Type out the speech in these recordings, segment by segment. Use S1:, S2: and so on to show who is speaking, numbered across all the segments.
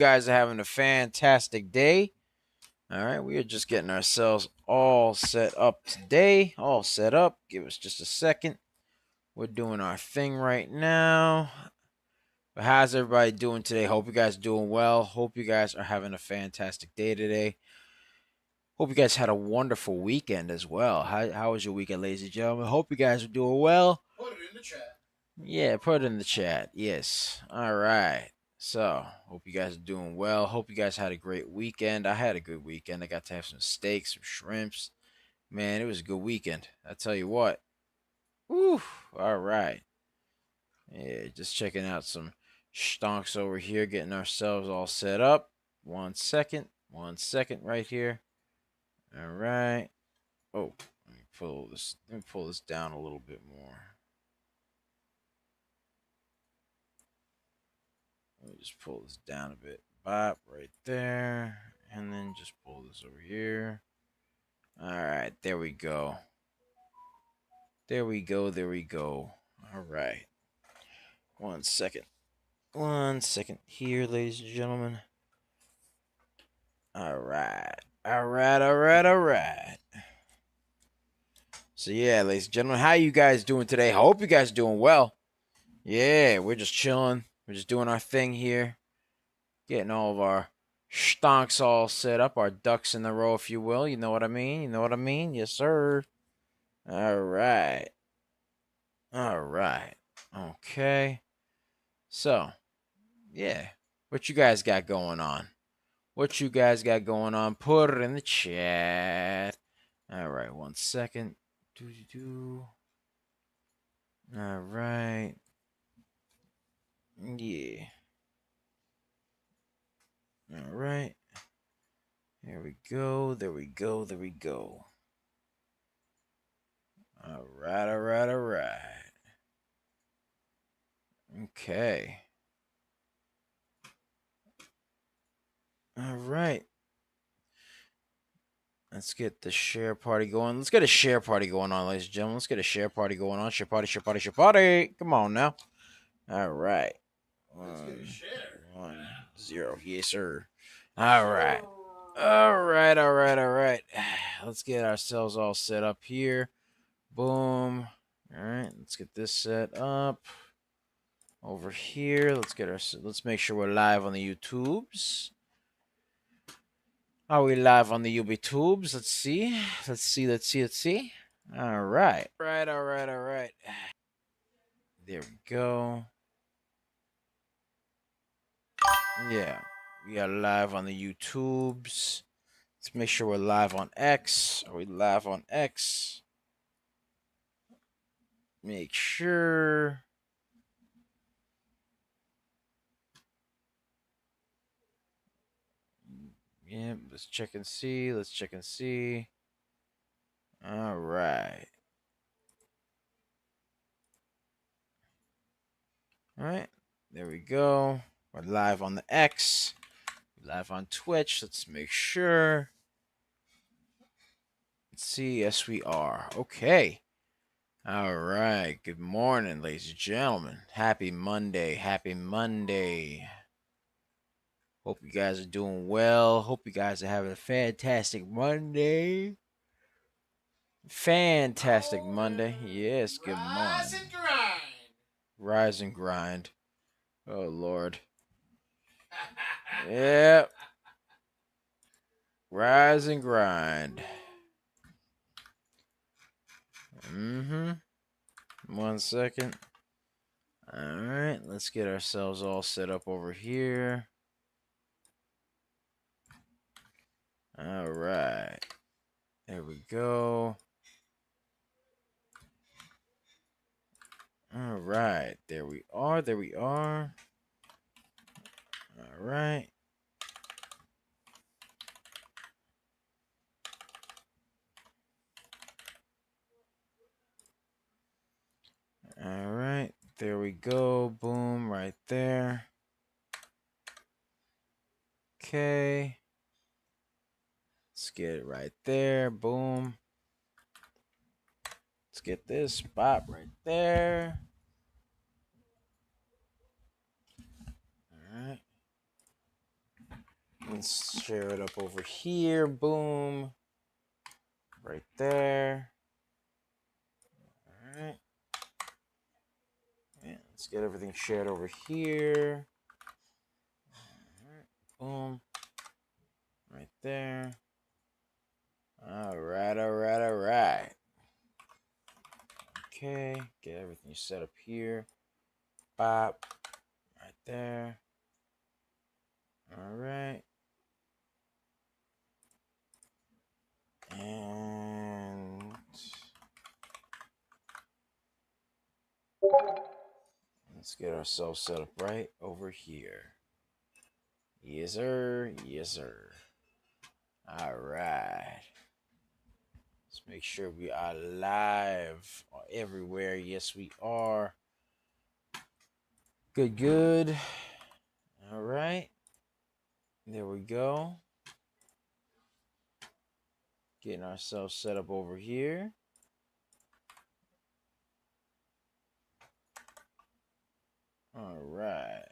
S1: Guys are having a fantastic day. All right, we are just getting ourselves all set up today. All set up. Give us just a second. We're doing our thing right now. But how's everybody doing today? Hope you guys are doing well. Hope you guys are having a fantastic day today. Hope you guys had a wonderful weekend as well. How was your weekend, ladies and gentlemen? Hope you guys are doing well.
S2: Put it in the chat.
S1: Yeah, put it in the chat. Yes. All right. So, hope you guys are doing well. Hope you guys had a great weekend. I had a good weekend. I got to have some steaks, some shrimps. Man, it was a good weekend. I tell you what. Woo. All right. Yeah, just checking out some stonks over here, getting ourselves all set up. 1 second. 1 second right here. All right. Oh, let me pull this down a little bit more. Let me just pull this down a bit. Bop, right there. And then just pull this over here. All right, there we go. There we go, there we go. All right. 1 second. 1 second here, ladies and gentlemen. All right. All right, all right, all right. So yeah, ladies and gentlemen, how you guys doing today? Hope you guys doing well. Yeah, we're just chilling. We're just doing our thing here. Getting all of our stonks all set up, our ducks in the row, if you will. You know what I mean? You know what I mean? Yes, sir. All right. All right. Okay. So, yeah. What you guys got going on? What you guys got going on? Put it in the chat. All right. 1 second. All right. Yeah. All right. There we go. There we go. There we go. All right. All right. All right. Okay. All right. Let's get the share party going. Let's get a share party going on, ladies and gentlemen. Let's get a share party going on. Share party, share party, share party. Come on now. All right.
S2: Let's get a share.
S1: 1 0. Yes, sir. All right. All right. All right. All right. Let's get ourselves all set up here. Boom. All right. Let's get this set up over here. Let's make sure we're live on the YouTubes. Are we live on the YouTubes? Let's see. Let's see. Let's see. Let's see. All right. All right. All right. All right. There we go. Yeah. We are live on the YouTubes. Let's make sure we're live on X. Are we live on X? Make sure. Yeah, let's check and see. Let's check and see. All right. All right. There we go. We're live on the X. We're live on Twitch. Let's make sure. Let's see. Yes, we are. Okay. All right. Good morning, ladies and gentlemen. Happy Monday. Happy Monday. Hope you guys are doing well. Hope you guys are having a fantastic Monday. Fantastic Monday. Yes, good morning.
S2: Rise and grind.
S1: Rise and grind. Oh, Lord. Yep. Rise and grind. 1 second. All right, let's get ourselves all set up over here. All right. There we go. All right. There we are. There we are. All right. All right. There we go. Boom. Right there. Okay. Let's get it right there. Boom. Let's get this spot right there. All right. Let's share it up over here. Boom. Right there. All right. Yeah, let's get everything shared over here. All right. Boom. Right there. All right, all right, all right. Okay, get everything set up here. Bop. Right there. All right. And let's get ourselves set up right over here. Yes, sir. Yes, sir. All right. Let's make sure we are live everywhere. Yes, we are. Good, good. All right. There we go. Getting ourselves set up over here. All right.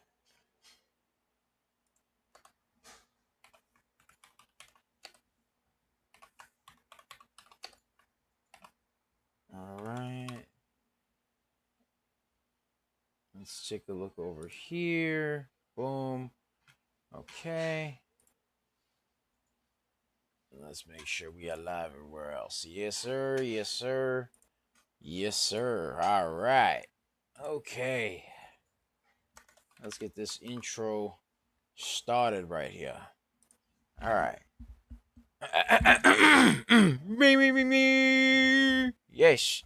S1: All right. Let's take a look over here. Boom. Okay. Let's make sure we are live everywhere else. Yes, sir. Yes, sir. Yes, sir. All right. Okay. Let's get this intro started right here. All right. Yes.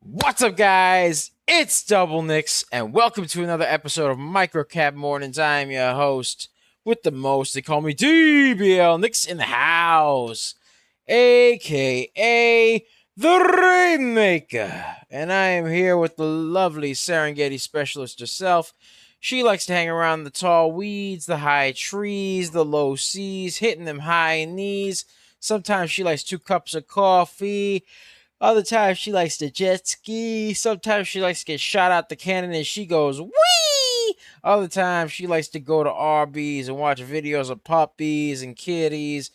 S1: What's up, guys? It's Double Nicks, and welcome to another episode of Microcap Mornings. I am your host with the most. They call me DBL Nicks in the house, aka the Rainmaker. And I am here with the lovely Serengeti specialist herself. She likes to hang around the tall weeds, the high trees, the low seas, hitting them high knees. Sometimes she likes 2 cups of coffee. Other times she likes to jet ski. Sometimes she likes to get shot out the cannon and she goes, wee! Other times she likes to go to Arby's and watch videos of puppies and kitties.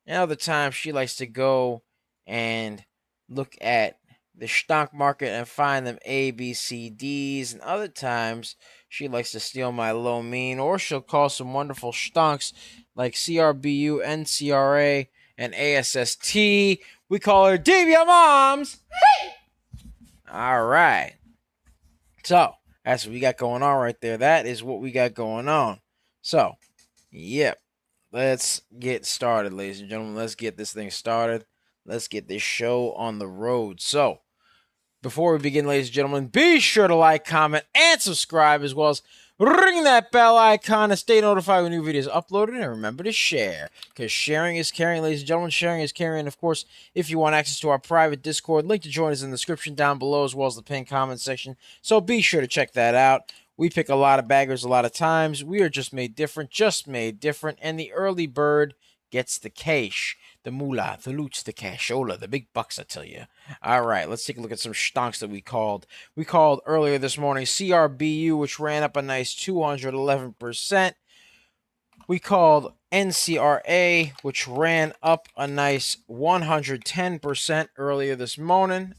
S1: And other times she likes to go and look at the stock market and find them ABCDs. And other times she likes to steal my low mean, or she'll call some wonderful stonks like CRBU, NCRA, and ASST. We call her DBL Moms. Hey! All right. So that's what we got going on right there. That is what we got going on. So, yep. Let's get started, ladies and gentlemen. Let's get this thing started. Let's get this show on the road. So, before we begin, ladies and gentlemen, be sure to like, comment, and subscribe, as well as ring that bell icon to stay notified when new videos are uploaded. And remember to share, because sharing is caring, ladies and gentlemen. Sharing is caring. And, of course, if you want access to our private Discord, link to join is in the description down below, as well as the pinned comment section. So be sure to check that out. We pick a lot of baggers a lot of times. We are just made different, and the early bird gets the cash, the moolah, the loot, the cashola, the big bucks, I tell you. All right, let's take a look at some stonks that we called. We called earlier this morning CRBU, which ran up a nice 211%. We called NCRA, which ran up a nice 110% earlier this morning.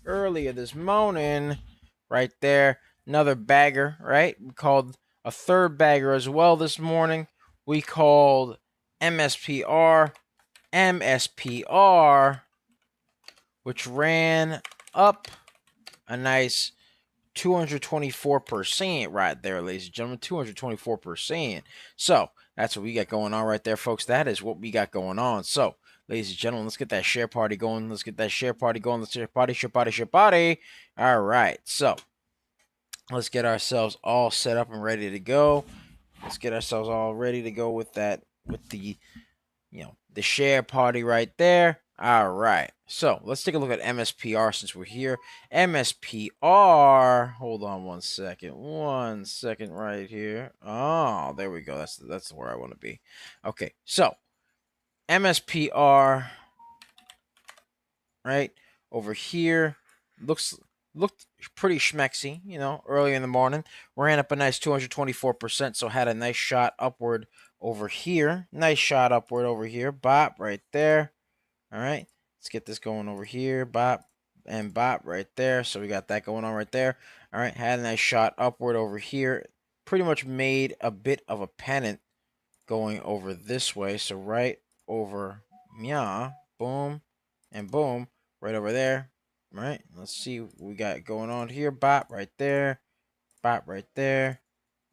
S1: Right there. Another bagger, right? We called a third bagger as well this morning. We called MSPR, which ran up a nice 224% right there, ladies and gentlemen. 224%. So that's what we got going on right there, folks. That is what we got going on. So, ladies and gentlemen, let's get that share party going. Let's share party. All right. So let's get ourselves all set up and ready to go. Let's get ourselves all ready to go with that, with the, the share party right there. All right. So let's take a look at MSPR since we're here. MSPR. Hold on 1 second. 1 second right here. Oh, there we go. That's where I want to be. Okay. So MSPR right over here looked pretty schmexy, early in the morning. Ran up a nice 224%, so had a nice shot upward over here. Nice shot upward over here. Bop right there. All right. Let's get this going over here. Bop and bop right there. So we got that going on right there. All right. Had a nice shot upward over here. Pretty much made a bit of a pennant going over this way. So right over meow. Boom and boom. Right over there. All right. Let's see what we got going on here. Bop right there. Bop right there.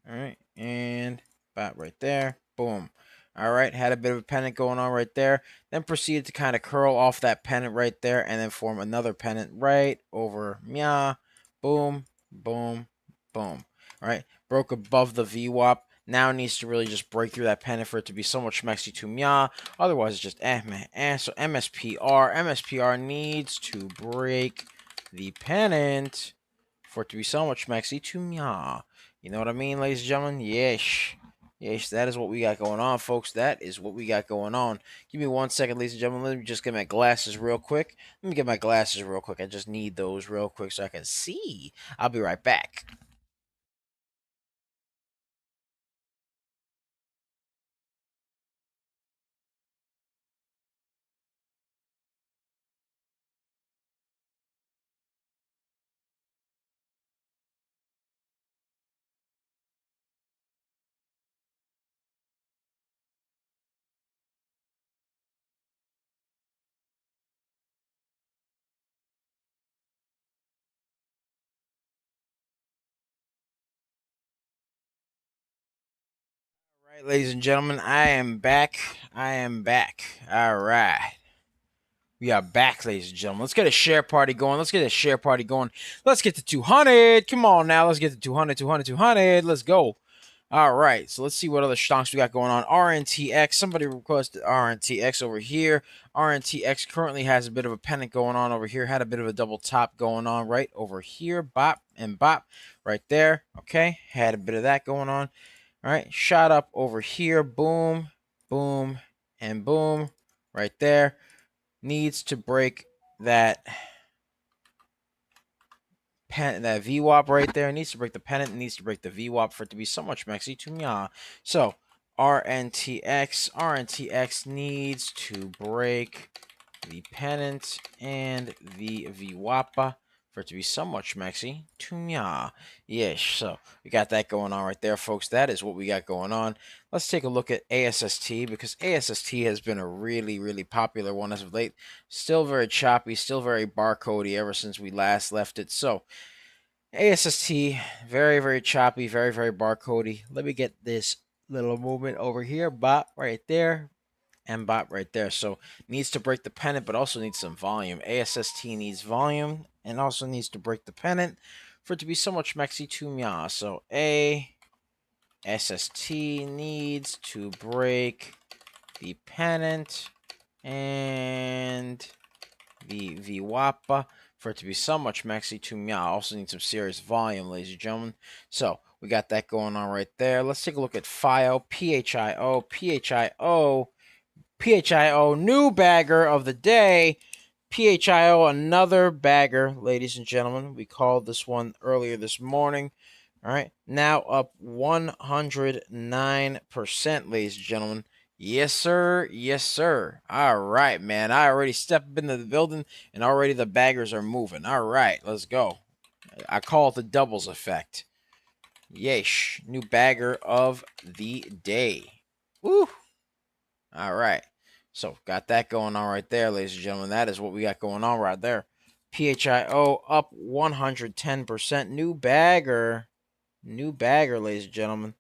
S1: All right. And bop right there. Boom. All right. Had a bit of a pennant going on right there. Then proceeded to kind of curl off that pennant right there and then form another pennant right over meow. Boom. Boom. Boom. All right. Broke above the VWAP. Now needs to really just break through that pennant for it to be somewhat schmexy to meow. Otherwise, it's just man. So MSPR needs to break the pennant for it to be somewhat schmexy to meow. You know what I mean, ladies and gentlemen? Yes. Yes, that is what we got going on, folks. That is what we got going on. Give me 1 second, ladies and gentlemen. Let me just get my glasses real quick. Let me get my glasses real quick. I just need those real quick so I can see. I'll be right back. All right, ladies and gentlemen, I am back. I am back. All right. We are back, ladies and gentlemen. Let's get a share party going. Let's get a share party going. Let's get to 200. Come on now. Let's get to 200, 200, 200. Let's go. All right. So let's see what other stonks we got going on. RNTX. Somebody requested RNTX over here. RNTX currently has a bit of a pennant going on over here. Had a bit of a double top going on right over here. Bop and bop right there. Okay. Had a bit of that going on. All right. Shot up over here. Boom, boom, and boom right there. Needs to break that VWAP right there. Needs to break the pennant. Needs to break the VWAP for it to be so much maxi to meow. So RNTX needs to break the pennant and the VWAP for it to be somewhat schmexy to meow. Yes, so we got that going on right there, folks. That is what we got going on. Let's take a look at ASST because ASST has been a really, really popular one as of late. Still very choppy, still very barcodey ever since we last left it. So ASST, very, very choppy, very, very barcodey. Let me get this little movement over here. Bop right there. And bop right there. So needs to break the pennant, but also needs some volume. ASST needs volume and also needs to break the pennant for it to be so much maxi to meow. So ASST needs to break the pennant and the VWAP for it to be so much maxi to meow. Also need some serious volume, ladies and gentlemen. So we got that going on right there. Let's take a look at PHIO, PHIO, new bagger of the day. PHIO, another bagger, ladies and gentlemen. We called this one earlier this morning. All right, now up 109%, ladies and gentlemen. Yes, sir. Yes, sir. All right, man. I already stepped into the building, and already the baggers are moving. All right, let's go. I call it the doubles effect. Yeesh. New bagger of the day. Woo. All right. So got that going on right there, ladies and gentlemen. That is what we got going on right there. PHIO up 110%. New bagger. New bagger, ladies and gentlemen.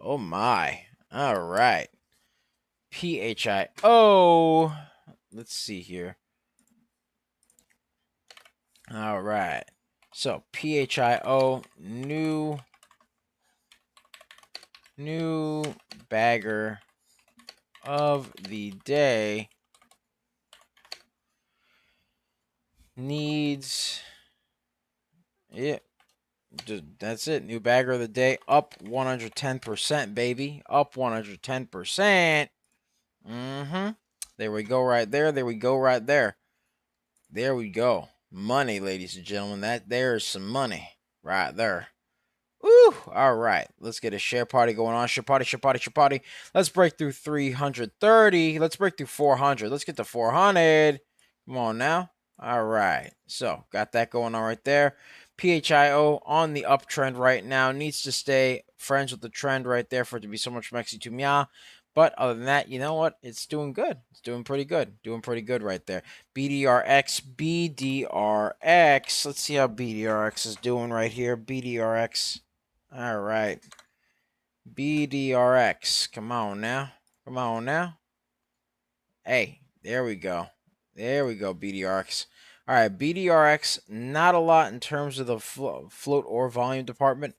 S1: Oh my. All right. PHIO. Let's see here. All right. So PHIO new bagger of the day needs that's it. New bagger of the day up 110%, baby. Up 110%. There we go right there. There we go right there. There we go. Money, ladies and gentlemen. That there is some money right there. Woo! All right, let's get a share party going on. Share party, share party, share party. Let's break through 330. Let's break through 400. Let's get to 400. Come on now. All right, so got that going on right there. PHIO on the uptrend right now. Needs to stay friends with the trend right there for it to be so much Mexi to Mia. But other than that, you know what? It's doing good. It's doing pretty good. Doing pretty good right there. BDRX, BDRX. Let's see how BDRX is doing right here. BDRX. All right. BDRX. Come on now. Come on now. Hey, there we go. There we go, BDRX. All right, BDRX, not a lot in terms of the float or volume department,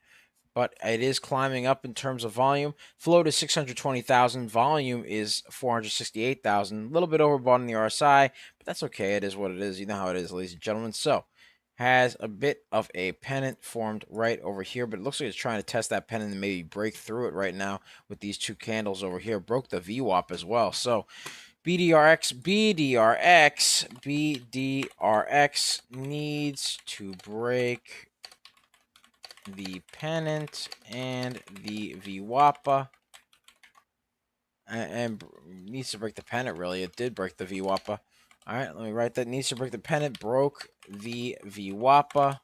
S1: but it is climbing up in terms of volume. Float is 620,000. Volume is 468,000. A little bit overbought in the RSI, but that's okay. It is what it is. You know how it is, ladies and gentlemen. So, has a bit of a pennant formed right over here, but it looks like it's trying to test that pennant and maybe break through it right now with these two candles over here. Broke the VWAP as well. So, BDRX, BDRX, BDRX needs to break the pennant and the VWAPA. And needs to break the pennant, really. It did break the VWAPA. All right, let me write that. Needs to break the pennant, broke the VWAPA.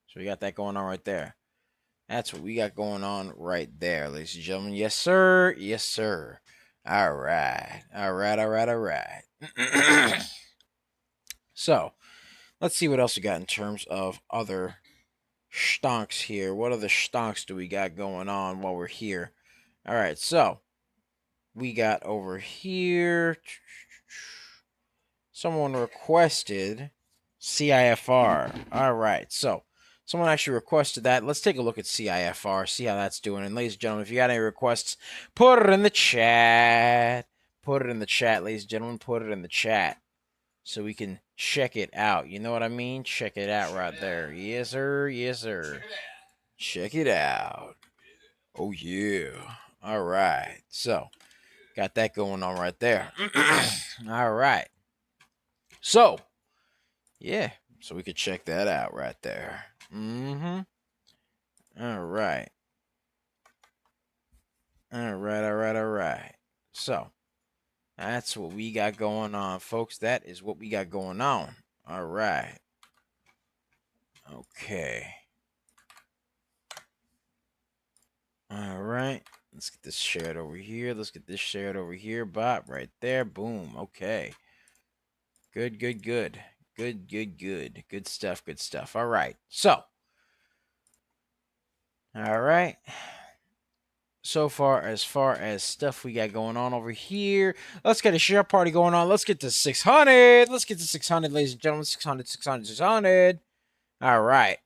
S1: So we got that going on right there. That's what we got going on right there, ladies and gentlemen. Yes, sir. Yes, sir. All right. All right, all right, all right. So, let's see what else we got in terms of other stonks here. What other stonks do we got going on while we're here? All right, so we got over here. Someone requested CIFR. All right, so someone actually requested that. Let's take a look at CIFR, see how that's doing. And ladies and gentlemen, if you got any requests, put it in the chat. Put it in the chat, ladies and gentlemen. Put it in the chat so we can check it out. You know what I mean? Check it out right there. Yes, sir. Yes, sir. Check it out. Oh, yeah. All right. So, got that going on right there. All right. So, yeah. So, we could check that out right there. Mm-hmm. All right. All right, all right, all right. So, that's what we got going on, folks. That is what we got going on. All right. Okay. All right. Let's get this shared over here. Let's get this shared over here. Bop, right there. Boom. Okay. Good, good, good. Good, good, good. Good stuff, good stuff. All right. So, all right. So far as stuff we got going on over here, let's get a share party going on. Let's get to 600. Let's get to 600, ladies and gentlemen. 600, 600, 600. All right.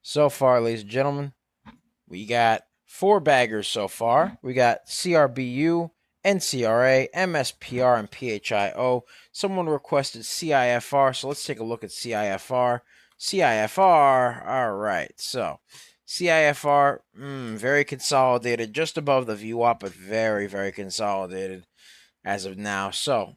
S1: So far, ladies and gentlemen, we got 4 baggers so far. We got CRBU, NCRA, MSPR, and PHIO. Someone requested CIFR, so let's take a look at CIFR. CIFR, all right. So, CIFR, very consolidated, just above the VWAP, but very, very consolidated as of now. So,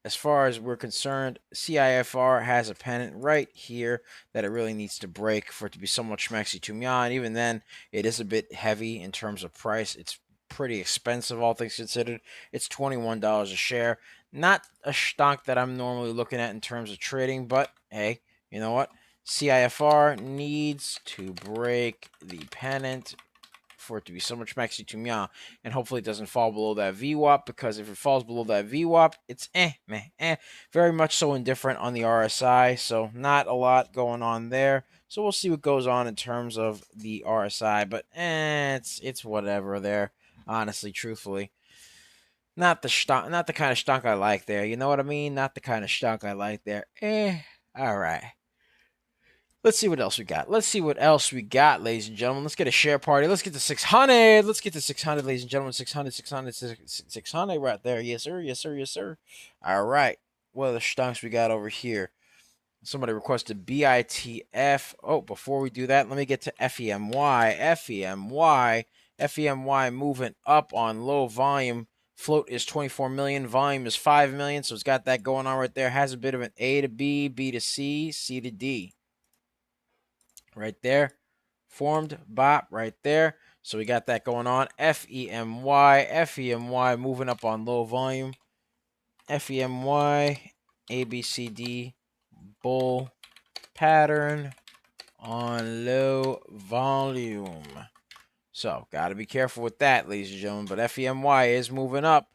S1: as far as we're concerned, CIFR has a pennant right here that it really needs to break for it to be somewhat schmexy to me. And even then, it is a bit heavy in terms of price. It's pretty expensive, all things considered. It's $21 a share. Not a stock that I'm normally looking at in terms of trading, but hey, you know what? CIFR needs to break the pennant for it to be so much maxi to me, and hopefully it doesn't fall below that VWAP, because if it falls below that VWAP, it's very much so indifferent on the RSI, so not a lot going on there. So we'll see what goes on in terms of the RSI, but it's whatever there, honestly, truthfully. Not the kind of stock I like there. You know what I mean? Not the kind of stock I like there. All right. Let's see what else we got. Let's see what else we got, ladies and gentlemen. Let's get a share party. Let's get to 600. Let's get to 600, ladies and gentlemen. 600, 600, 600 right there. Yes, sir. Yes, sir. Yes, sir. All right. What are the stonks we got over here? Somebody requested BITF. Oh, before we do that, let me get to FEMY. FEMY moving up on low volume Float is 24 million. Volume is 5 million. So it's got that going on right there. Has a bit of an A to B, B to C, C to D. Right there. Formed bop right there. So we got that going on. FEMY, FEMY moving up on low volume. FEMY, ABCD, bull pattern on low volume. So, got to be careful with that, ladies and gentlemen. But FEMY is moving up.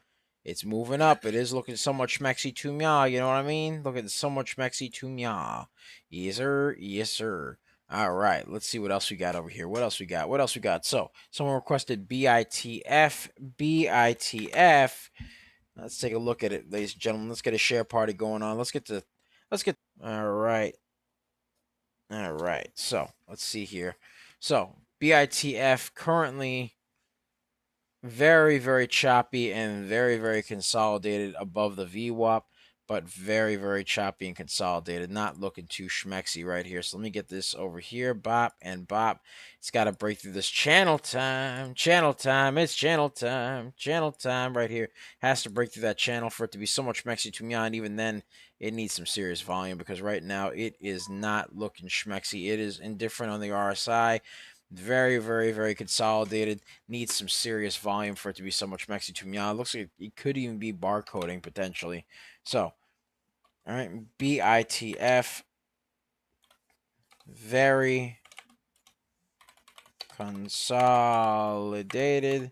S1: It's moving up. It is looking somewhat schmexy to meow. You know what I mean? Looking somewhat schmexy to meow. Yes, sir. Yes, sir. All right. Let's see what else we got over here. What else we got? What else we got? So, someone requested BITF. BITF. Let's take a look at it, ladies and gentlemen. Let's get a share party going on. Let's get. All right. All right. So, let's see here. So, BITF currently very, very choppy and very, very consolidated above the VWAP, but very, very choppy and consolidated. Not looking too schmexy right here. So let me get this over here. Bop and bop. It's got to break through this channel time. Channel time. It's channel time. Channel time right here. Has to break through that channel for it to be so much schmexy to me. And even then, it needs some serious volume because right now it is not looking schmexy. It is indifferent on the RSI. Very, very, very consolidated. Needs some serious volume for it to be so much Mexi to me. It looks like it could even be barcoding potentially. So, all right, BITF. Very consolidated.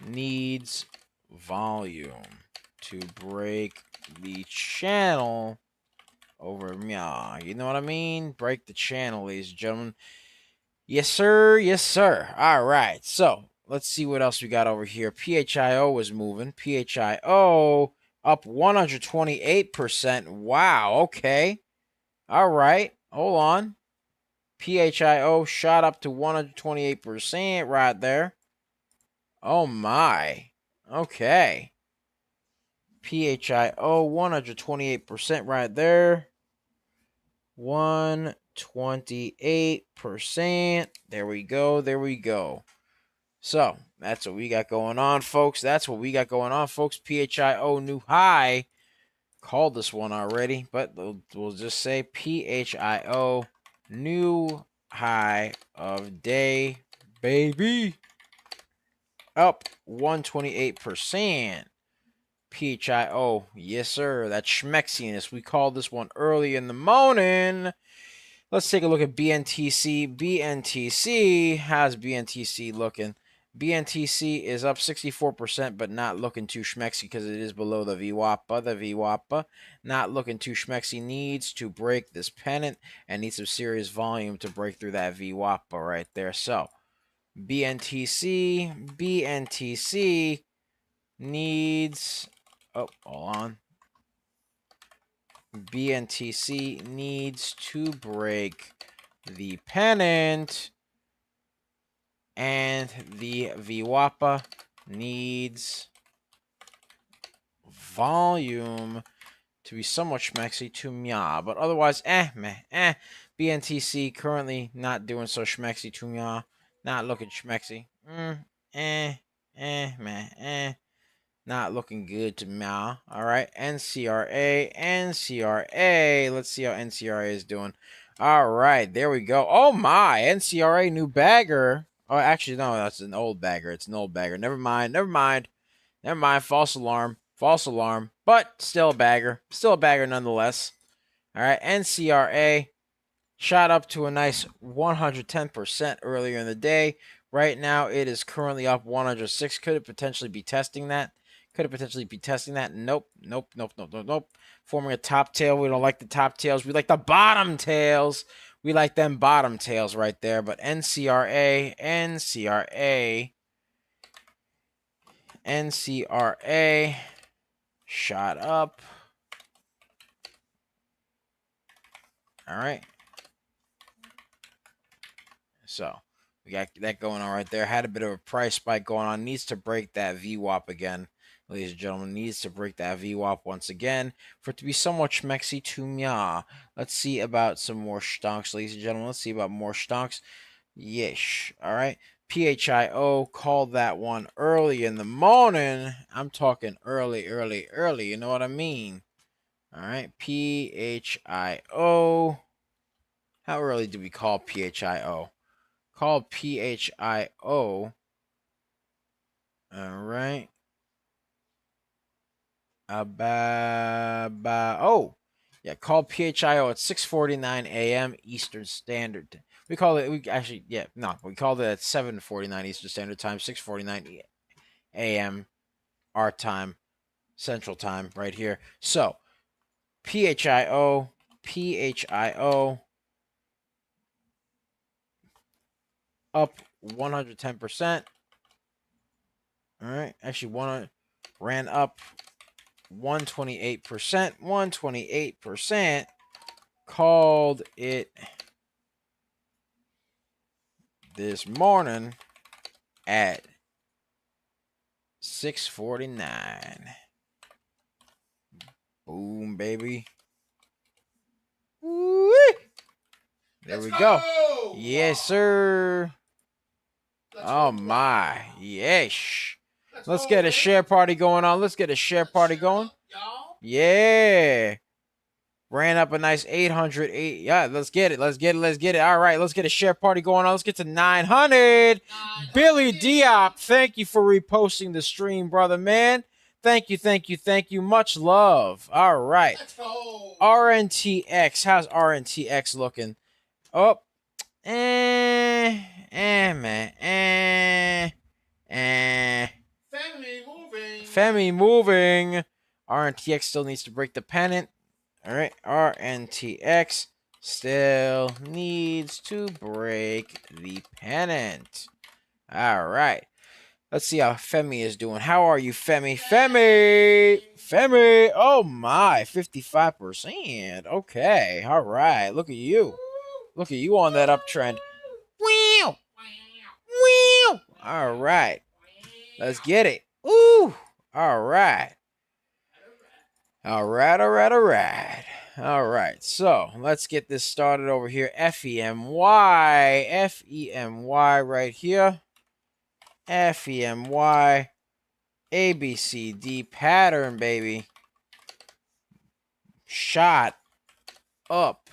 S1: Needs volume to break the channel over meow. You know what I mean? Break the channel, ladies and gentlemen. Yes, sir. Yes, sir. All right. So let's see what else we got over here. PHIO was moving. PHIO up 128%. Wow. Okay. All right. Hold on. PHIO shot up to 128% right there. Oh, my. Okay. PHIO 128% right there. 128%. There we go. There we go. So that's what we got going on, folks. That's what we got going on, folks. PHIO new high. Called this one already, but we'll just say PHIO new high of day, baby. Up 128%. PHIO, yes, sir. That schmexiness. We called this one early in the morning. Let's take a look at BNTC. BNTC, how's BNTC looking? BNTC is up 64%, but not looking too schmexy because it is below the VWAPA. The VWAPA, not looking too schmexy, needs to break this pennant and needs some serious volume to break through that VWAPA right there. So, BNTC needs... Oh, hold on. BNTC needs to break the pennant, and the VWAPA needs volume to be somewhat schmexy to meow, but otherwise, meh. BNTC currently not doing so schmexy to meow, not looking schmexy. Meh. Not looking good to meow. All right, NCRA. Let's see how NCRA is doing. All right, there we go. Oh my, NCRA new bagger. Oh, actually, no, that's an old bagger. It's an old bagger. Never mind. False alarm. But still a bagger. Still a bagger nonetheless. All right, NCRA shot up to a nice 110% earlier in the day. Right now, it is currently up 106. Could it potentially be testing that? Nope. Forming a top tail. We don't like the top tails. We like the bottom tails. We like them bottom tails right there. But NCRA shot up. All right. So we got that going on right there. Had a bit of a price spike going on. Needs to break that VWAP again. Ladies and gentlemen, needs to break that VWAP once again for it to be somewhat schmexy to meow. Let's see about some more stonks, ladies and gentlemen. Let's see about more stonks. Yesh. All right. PHIO called that one early in the morning. I'm talking early. You know what I mean? All right, PHIO. How early do we call PHIO? Called PHIO. All right. Called PHIO at 6:49 a.m. Eastern Standard Time. We called it. We called it at 7:49 Eastern Standard Time, 6:49 a.m. our time, Central Time, right here. So PHIO up 110%. All right, actually, ran up 128%. 128%. Called it this morning at 6:49. Boom, baby. Woo-wee. There we go. Yes, sir. Oh my. Yes. Let's get a share party going on. Let's get a share party going. Yeah. Ran up a nice 808. Yeah, let's get it. All right, let's get a share party going on. Let's get to 900. Billy Diop, thank you for reposting the stream, brother, man. Thank you. Much love. All right.
S2: Let's go.
S1: RNTX. How's RNTX looking? Oh. Man. Femi moving. RNTX still needs to break the pennant. All right, RNTX still needs to break the pennant. All right. Let's see how Femi is doing. How are you, Femi? Femi. Oh, my. 55%. Okay. All right. Look at you. Look at you on that uptrend. Wow. All right. Let's get it. Ooh. All right. All right. So let's get this started over here. FEMY right here. FEMY. ABCD pattern, baby. Shot up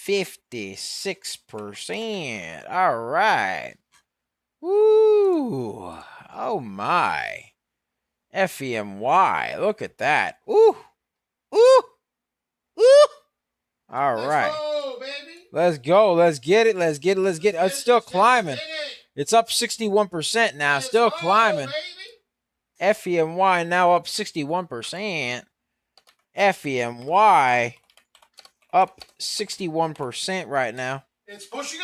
S1: 56%. All right. Woo. Oh, my. FEMY. Look at that. Ooh. All right. Let's go. Let's get it. It's still climbing. It's up 61% now. Still climbing. FEMY now up 61%. FEMY up 61% right now.
S2: It's pushing.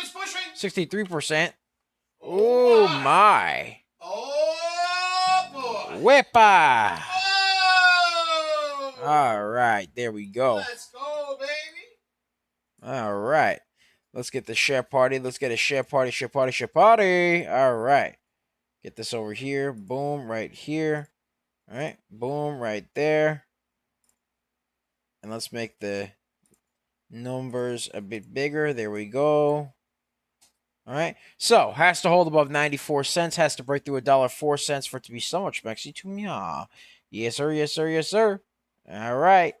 S1: 63%. Oh, my.
S2: Oh, boy.
S1: Whippa.
S2: Oh.
S1: All right. There we go.
S2: Let's go, baby.
S1: All right. Let's get the share party. Let's get a share party. All right. Get this over here. Boom, right here. All right. Boom, right there. And let's make the numbers a bit bigger. There we go. All right. So, has to hold above 94 cents. Has to break through $1.04 for it to be so much maxi to me. Yes, sir. All right.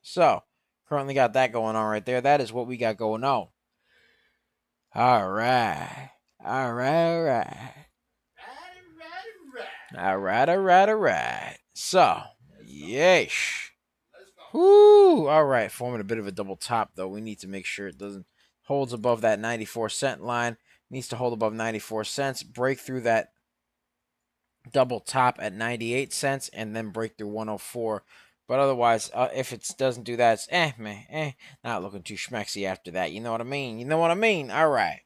S1: So, currently got that going on right there. That is what we got going on. All right. So, yeesh. Whoo. All right. Forming a bit of a double top, though. We need to make sure it doesn't holds above that 94-cent line. Needs to hold above 94 cents. Break through that double top at 98 cents and then break through 104. But otherwise, if it doesn't do that, it's not looking too schmexy after that. You know what I mean? All right.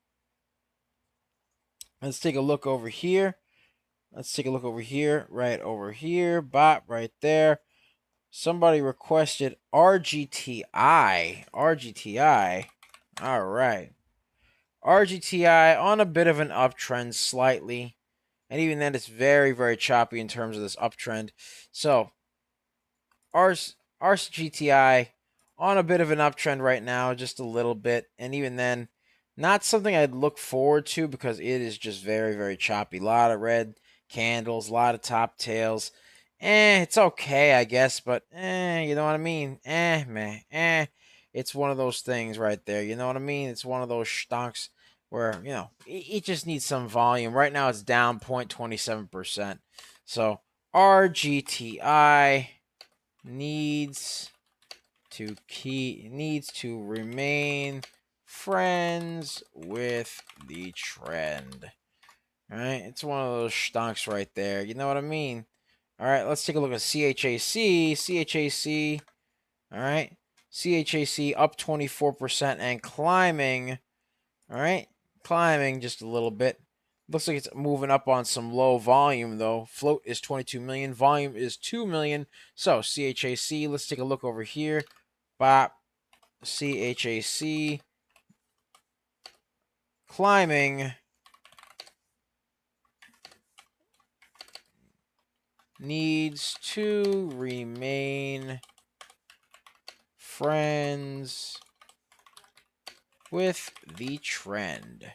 S1: Let's take a look over here. Right over here. Bot right there. Somebody requested RGTI. All right. RGTI on a bit of an uptrend slightly. And even then, it's very, very choppy in terms of this uptrend. So, RGTI on a bit of an uptrend right now, just a little bit. And even then, Not something I'd look forward to because it is just very, very choppy. A lot of red candles, a lot of top tails. It's okay, I guess, but you know what I mean? Meh, It's one of those things right there. You know what I mean? It's one of those stonks where, it just needs some volume. Right now it's down 0.27%. So RGTI needs to remain friends with the trend. All right, it's one of those stonks right there. You know what I mean? All right, let's take a look at CHAC. CHAC. All right, CHAC up 24% and climbing. All right, climbing just a little bit. Looks like it's moving up on some low volume though. Float is 22 million, volume is 2 million. So CHAC, let's take a look over here. Bop, CHAC, climbing, needs to remain friends with the trend.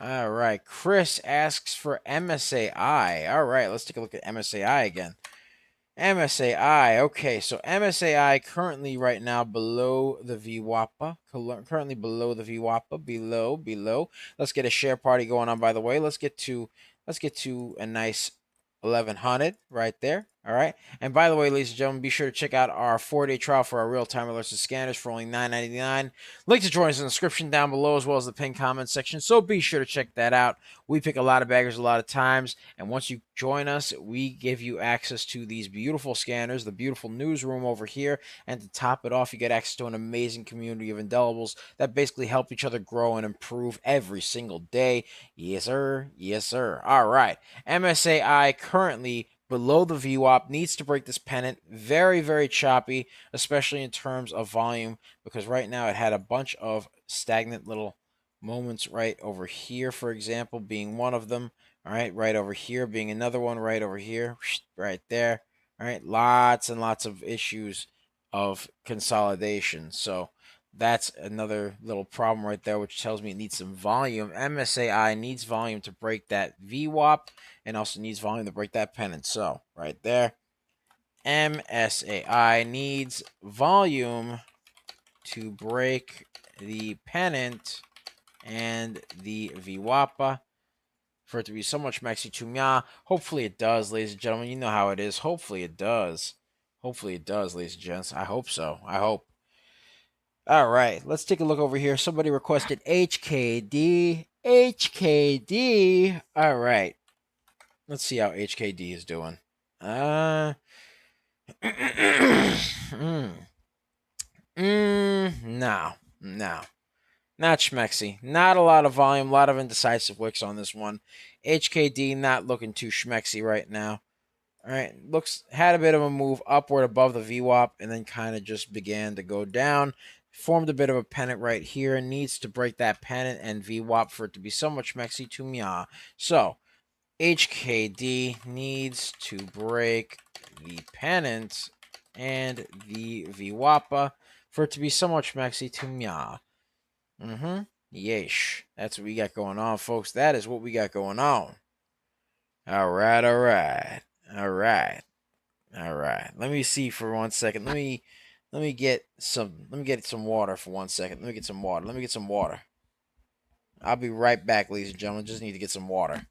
S1: All right, Chris asks for MSAI. All right, let's take a look at MSAI again. MSAI. Okay, so MSAI currently right now below the VWAPA. Currently below the VWAPA. Below. Let's get a share party going on, by the way. Let's get to a nice 1100 right there. All right. And by the way, ladies and gentlemen, be sure to check out our 4-day trial for our real-time alerts and scanners for only $9.99. Link to join us in the description down below, as well as the pinned comment section. So be sure to check that out. We pick a lot of baggers a lot of times, and once you join us, we give you access to these beautiful scanners, the beautiful newsroom over here, and to top it off, you get access to an amazing community of indelibles that basically help each other grow and improve every single day. Yes, sir. Yes, sir. All right. MSAI currently below the VWAP, needs to break this pennant. Very, very choppy, especially in terms of volume, because right now it had a bunch of stagnant little moments right over here, for example, being one of them. All right over here being another one, right over here, right there. All right, lots and lots of issues of consolidation. So that's another little problem right there, which tells me it needs some volume. MSAI needs volume to break that VWAP and also needs volume to break that pennant. So right there, MSAI needs volume to break the pennant and the VWAPA for it to be so much Maxi Tumya. Hopefully it does, ladies and gentlemen. You know how it is. Hopefully it does. Hopefully it does, ladies and gents. I hope so. I hope. All right, let's take a look over here. Somebody requested HKD. HKD. All right. Let's see how HKD is doing. No. Not schmexy. Not a lot of volume, a lot of indecisive wicks on this one. HKD not looking too schmexy right now. All right, had a bit of a move upward above the VWAP and then kind of just began to go down. Formed a bit of a pennant right here. Needs to break that pennant and VWAP for it to be so much schmexy to mya. So HKD needs to break the pennant and the VWAPA for it to be so much schmexy to mya. Yeesh. That's what we got going on, folks. That is what we got going on. All right. Let me see for 1 second. Let me get some water for 1 second. Let me get some water. I'll be right back, ladies and gentlemen. Just need to get some water.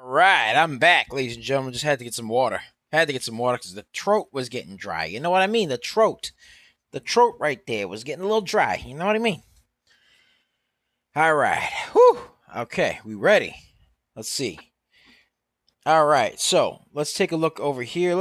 S1: Right, I'm back, ladies and gentlemen. Just had to get some water. Had to get some water because the throat was getting dry. You know what I mean? The throat right there was getting a little dry. You know what I mean? All right. Whew. Okay, we ready? Let's see. All right, so let's take a look over here.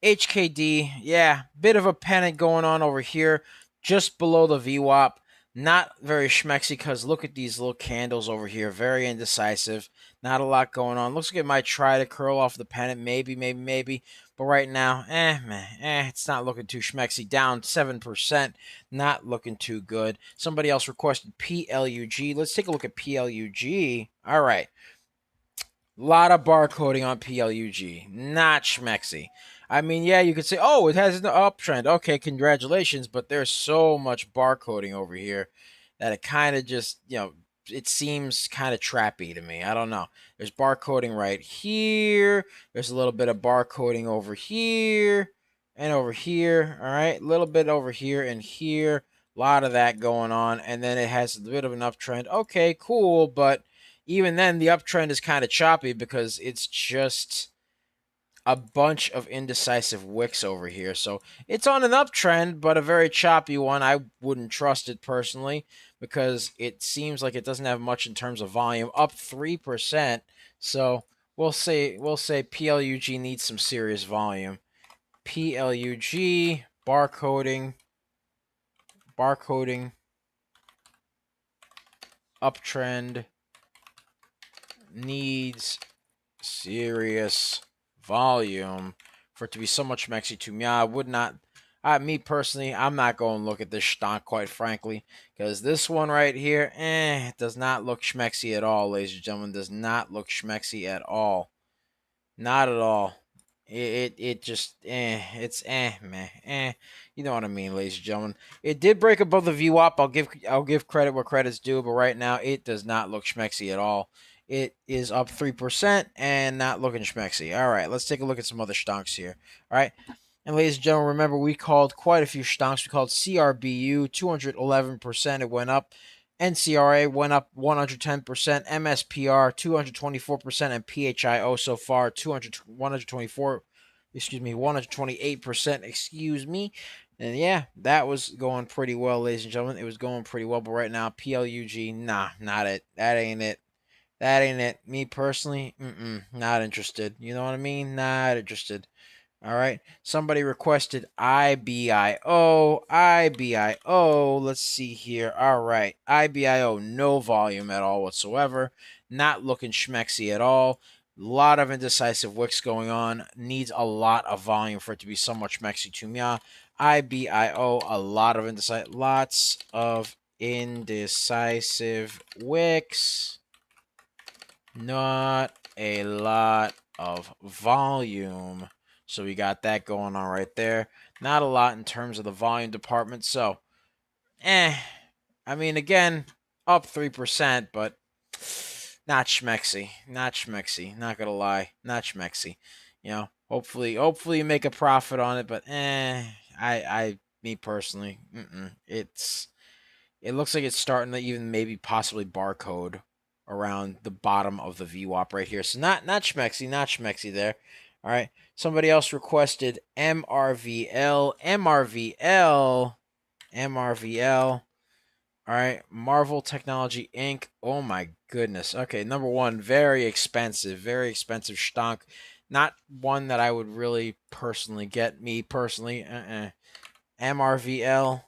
S1: HKD, yeah, bit of a panic going on over here, just below the VWAP. Not very schmexy because look at these little candles over here. Very indecisive. Not a lot going on. Looks like it might try to curl off the pennant. Maybe. But right now, it's not looking too schmexy. Down 7%. Not looking too good. Somebody else requested PLUG. Let's take a look at PLUG. All right. Lot of barcoding on PLUG. Not schmexy. I mean, yeah, you could say, oh, it has an uptrend. Okay, congratulations. But there's so much barcoding over here that it kind of just, it seems kind of trappy to me. I don't know. There's barcoding right here. There's a little bit of barcoding over here and over here. All right, a little bit over here and here. A lot of that going on. And then it has a bit of an uptrend. Okay, cool. But even then, the uptrend is kind of choppy because it's just a bunch of indecisive wicks over here. So it's on an uptrend, but a very choppy one. I wouldn't trust it personally because it seems like it doesn't have much in terms of volume. Up 3%. So we'll say PLUG needs some serious volume. PLUG barcoding uptrend needs serious volume for it to be so much schmexy to me. I would not, me personally, I'm not going to look at this stock, quite frankly, because this one right here, does not look schmexy at all, ladies and gentlemen. Does not look schmexy at all. Not at all. It just it's man. You know what I mean, ladies and gentlemen. It did break above the VWAP. I'll give credit where credit's due, but right now it does not look schmexy at all. It is up 3% and not looking schmexy. All right, let's take a look at some other stonks here. All right. And ladies and gentlemen, remember we called quite a few stonks. We called CRBU 211%. It went up. NCRA went up 110%, MSPR 224%, and PHIO so far 128%, excuse me. And yeah, that was going pretty well, ladies and gentlemen. It was going pretty well, but right now, PLUG, nah, not it. That ain't it. That ain't it. Me personally, not interested. You know what I mean? Not interested. All right. Somebody requested IBIO. Let's see here. All right. IBIO, no volume at all whatsoever. Not looking schmexy at all. A lot of indecisive wicks going on. Needs a lot of volume for it to be somewhat schmexy to me. IBIO, lots of indecisive wicks. Not a lot of volume. So we got that going on right there. Not a lot in terms of the volume department. So, I mean, again, up 3%, but not schmexy. Not schmexy. Not gonna lie. Not schmexy. Hopefully you make a profit on it, but me personally, it looks like it's starting to even maybe possibly barcode around the bottom of the VWAP right here. So not schmexy there. All right. Somebody else requested MRVL. All right. Marvel Technology Inc. Oh my goodness. Okay. Number one, very expensive stonk. Not one that I would really personally get. Me personally. MRVL,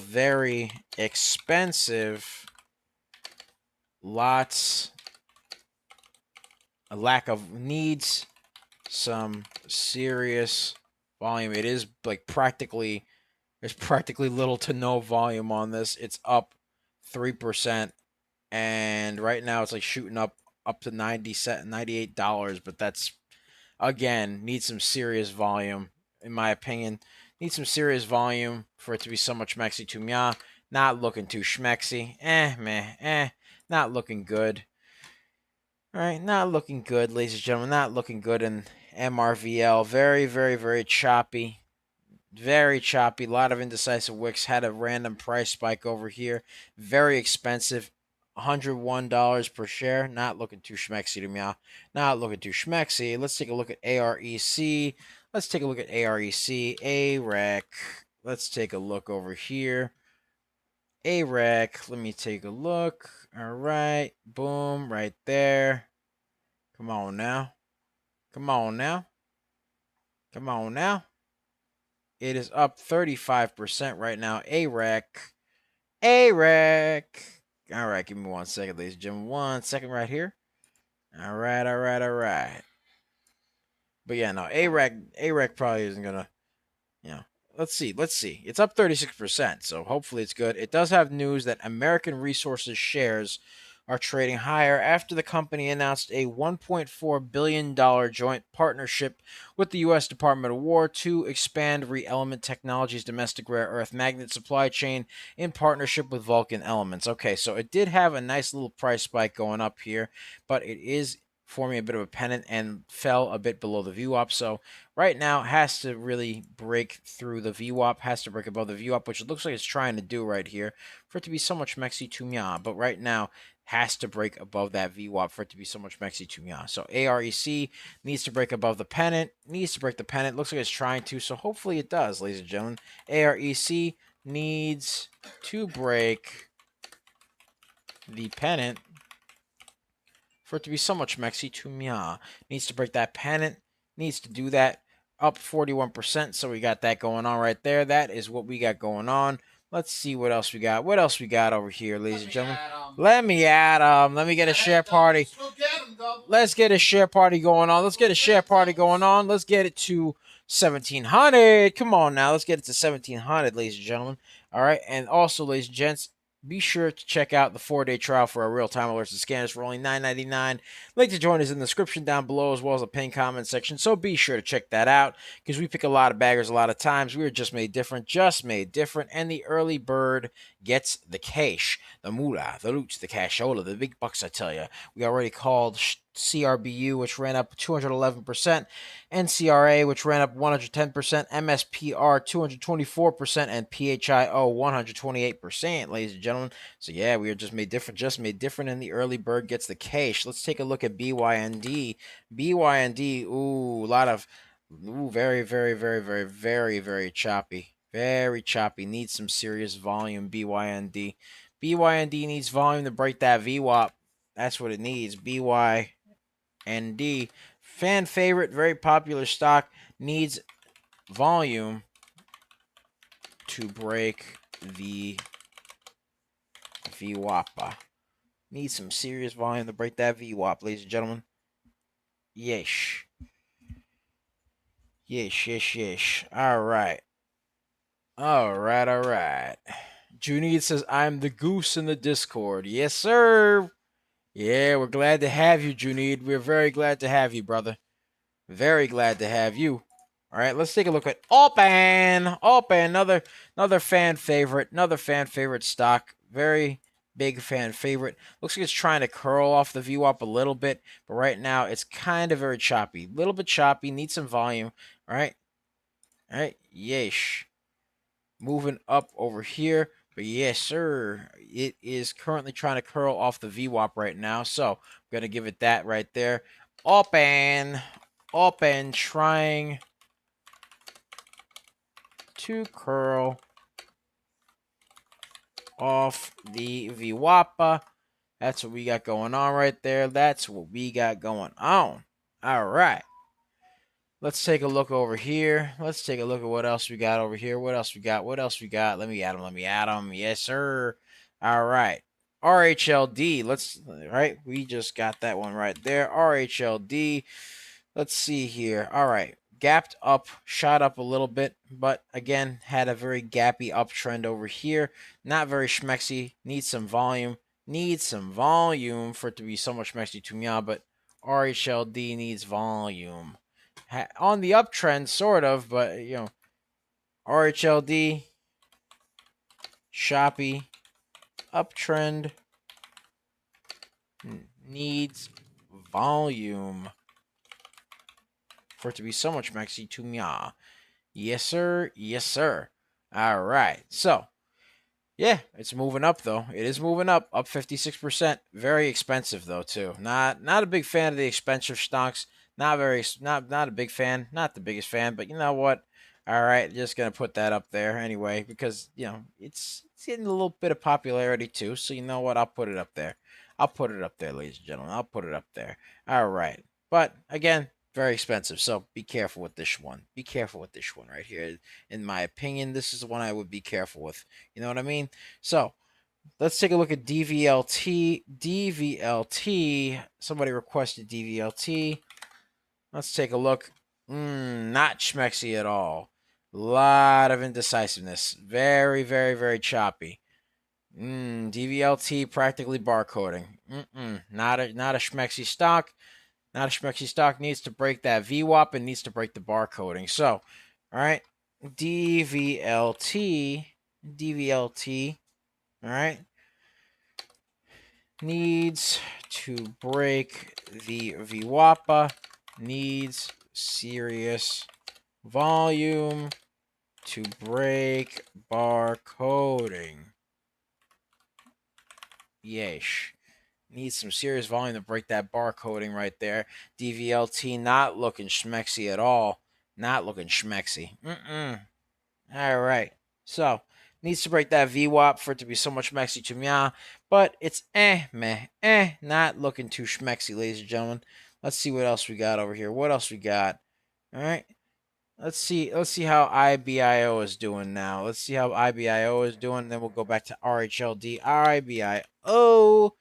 S1: very expensive. A lack of needs some serious volume. It is like there's practically little to no volume on this. It's up 3%, and right now it's like shooting up to $98, but that's again needs some serious volume in my opinion. Needs some serious volume for it to be so much schmexy to me. Not looking too schmexy. Not looking good. All right, not looking good, ladies and gentlemen. Not looking good in MRVL. Very choppy. Very choppy. A lot of indecisive wicks. Had a random price spike over here. Very expensive. $101 per share. Not looking too schmexy to me. Not looking too schmexy. Let's take a look at AREC. Let's take a look at AREC. AREC. Let's take a look over here. AREC. Let me take a look. All right. Boom. Right there. Come on now. Come on now. Come on now. It is up 35% right now. AREC. AREC. All right, give me 1 second, ladies and gentlemen. 1 second right here. All right, all right, all right. But yeah, no, AREC probably isn't gonna, you know. Let's see. It's up 36%, so hopefully it's good. It does have news that American Resources shares are trading higher after the company announced a $1.4 billion joint partnership with the U.S. Department of War to expand ReElement Technologies' domestic rare earth magnet supply chain in partnership with Vulcan Elements. Okay, so it did have a nice little price spike going up here, but it is forming a bit of a pennant and fell a bit below the VWAP. So right now has to really break through the VWAP, has to break above the VWAP, which it looks like it's trying to do right here for it to be so much mexy to mya. But right now has to break above that VWAP for it to be so much mexy to mya. So AREC needs to break above the pennant, needs to break the pennant. Looks like it's trying to, so hopefully it does, ladies and gentlemen. AREC needs to break the pennant for it to be so much mexy to mya. Needs to break that pennant, needs to do that. Up 41%, so we got that going on right there. That is what we got going on. Let's see what else we got. What else we got over here, ladies and gentlemen? Let me add them. Let me get a share party. Let's get a share party going on. Let's get a share party going on. Let's get it to 1,700. Come on now. Let's get it to 1,700, ladies and gentlemen. All right. And also, ladies and gents, be sure to check out the 4-day trial for our real-time alerts and scanners for only $9.99. Link to join is in the description down below, as well as the pinned comment section. So be sure to check that out, because we pick a lot of baggers a lot of times. We are just made different, and the early bird gets the cash, the moolah, the loot, the cashola, the big bucks, I tell you. We already called CRBU, which ran up 211%, NCRA, which ran up 110%, MSPR 224%, and PHIO 128%, ladies and gentlemen. So yeah, we are just made different, and the early bird gets the cash. Let's take a look at BYND. BYND, very, very, very, very, very, very choppy. Very choppy. Needs some serious volume, BYND. BYND needs volume to break that VWAP. That's what it needs. BYND. Fan favorite, very popular stock, needs volume to break the VWAP. Needs some serious volume to break that VWAP, ladies and gentlemen. Yesh. Yesh. All right. Junaid says, I'm the goose in the Discord. Yes, sir. Yeah, we're glad to have you, Junaid. We're very glad to have you, brother. Very glad to have you. All right, let's take a look at Open, another fan favorite stock. Very big fan favorite. Looks like it's trying to curl off the VWAP a little bit, but right now it's kind of very choppy. A little bit choppy, needs some volume. All right. Yesh. Moving up over here. But yes, sir, it is currently trying to curl off the VWAP right now. So I'm going to give it that right there. Open, trying to curl off the VWAP. That's what we got going on right there. That's what we got going on. All right. Let's take a look over here. Let's take a look at what else we got over here. What else we got? Let me add them. Yes, sir. All right. RHLD. Right. We just got that one right there. RHLD. Let's see here. All right. Gapped up, shot up a little bit, but again, had a very gappy uptrend over here. Not very schmexy. Needs some volume. For it to be so much schmexy to me, but RHLD needs volume. On the uptrend, sort of, but RHLD, choppy, uptrend, needs volume for it to be so much maxi to me. Yes, sir. All right. So Yeah, it's moving up though. It is moving up 56%. Very expensive though too. Not a big fan of the expensive stocks. Not a big fan. Not the biggest fan, but you know what? All right, just gonna put that up there anyway because it's getting a little bit of popularity too. So you know what? I'll put it up there. I'll put it up there, ladies and gentlemen. I'll put it up there. All right, but again, very expensive. So be careful with this one. Be careful with this one right here. In my opinion, this is the one I would be careful with. You know what I mean? So let's take a look at DVLT. DVLT. Somebody requested DVLT. Let's take a look. Not schmexy at all. Lot of indecisiveness. Very, very, very choppy. DVLT practically barcoding. Not a schmexy stock. Not a schmexy stock. Needs to break that VWAP and needs to break the barcoding. So, all right. DVLT. DVLT. All right. Needs to break the VWAPA. Needs serious volume to break barcoding. Yeesh. Needs some serious volume to break that barcoding right there. DVLT not looking schmexy at all. Not looking schmexy. All right. So, needs to break that VWAP for it to be so much schmexy to me. But it's not looking too schmexy, ladies and gentlemen. Let's see what else we got over here. What else we got? All right. Let's see how IBIO is doing now. Let's see how IBIO is doing. Then we'll go back to RHLD. IBIO.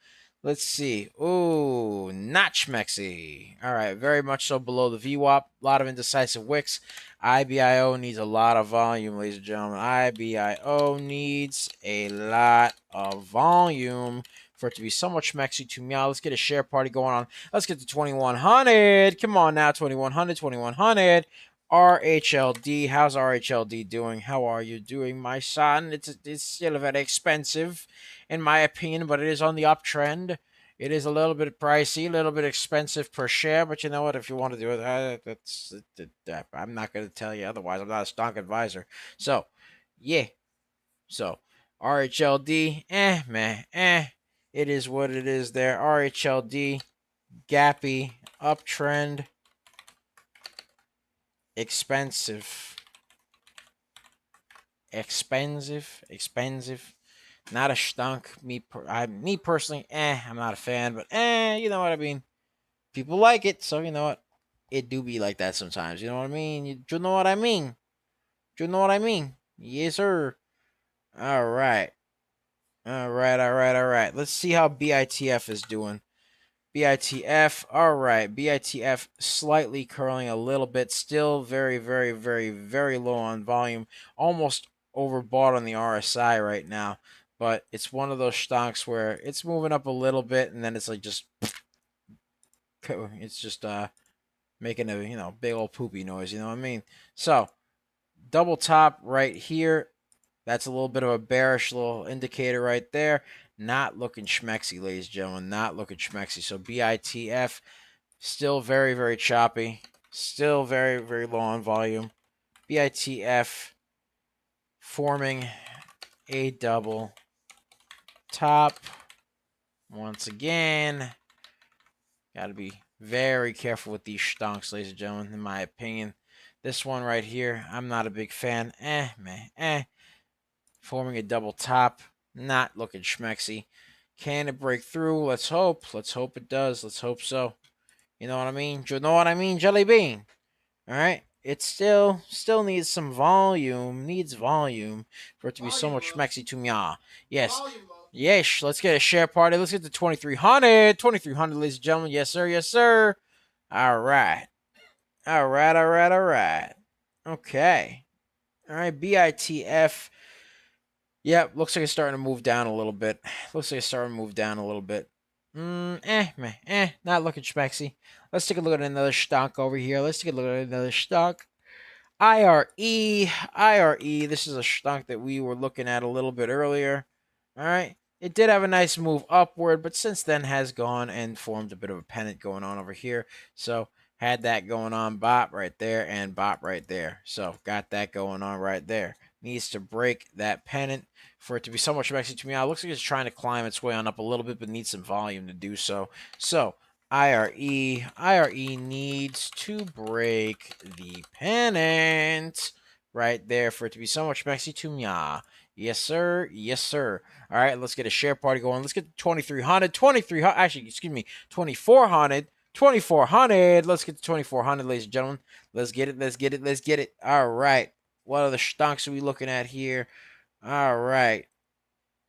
S1: Let's see. Ooh, not schmexy. All right, very much so below the VWAP. A lot of indecisive wicks. IBIO needs a lot of volume, ladies and gentlemen. IBIO needs a lot of volume for it to be somewhat schmexy to meow. Let's get a share party going on. Let's get to 2100. Come on now, 2100, 2100. RHLD. How's RHLD doing? How are you doing, my son? It's still very expensive, in my opinion, but it is on the uptrend. It is a little bit pricey, a little bit expensive per share, but you know what? If you want to do it, I'm not going to tell you otherwise. I'm not a stock advisor. So, yeah. So, RHLD, it is what it is there. RHLD, gappy, uptrend, expensive. Not a stunk. Me personally, I'm not a fan, but you know what I mean. People like it, so you know what. It do be like that sometimes. You know what I mean. You know what I mean. You know what I mean. Yes, sir. All right. All right. Let's see how BITF is doing. BITF, all right. BITF slightly curling a little bit. Still very, very, very, very low on volume. Almost overbought on the RSI right now. But it's one of those stocks where it's moving up a little bit and then it's like just making a big old poopy noise, you know what I mean? So double top right here. That's a little bit of a bearish little indicator right there. Not looking schmexy, ladies and gentlemen. Not looking schmexy. So BITF still very, very choppy. Still very, very low on volume. BITF forming a double top. Once again, got to be very careful with these stonks, ladies and gentlemen, in my opinion. This one right here, I'm not a big fan. Forming a double top. Not looking schmexy. Can it break through? Let's hope. Let's hope it does. Let's hope so. You know what I mean? You know what I mean, Jelly Bean? All right. It still needs some volume. Needs volume for it to be so much schmexy to me. Yes. Yes. Let's get a share party. Let's get to 2300. 2300, ladies and gentlemen. Yes, sir. Yes, sir. All right. All right. Okay. All right. BITF. Yep, looks like it's starting to move down a little bit. Not looking schmexy. Let's take a look at another stock over here. IRE. This is a stock that we were looking at a little bit earlier. All right. It did have a nice move upward, but since then has gone and formed a bit of a pennant going on over here. So had that going on, bop right there and bop right there. So got that going on right there. needs to break that pennant for it to be so much maxi to me. It looks like it's trying to climb its way on up a little bit, but needs some volume to do so. So IRE needs to break the pennant right there for it to be so much maxi to me. Yes, sir. Yes, sir. All right, let's get a share party going. Let's get 2,300. 2,300. Actually, excuse me, 2,400. 2,400. Let's get to 2,400, ladies and gentlemen. Let's get it. Let's get it. Let's get it. All right. What other stocks are we looking at here? All right.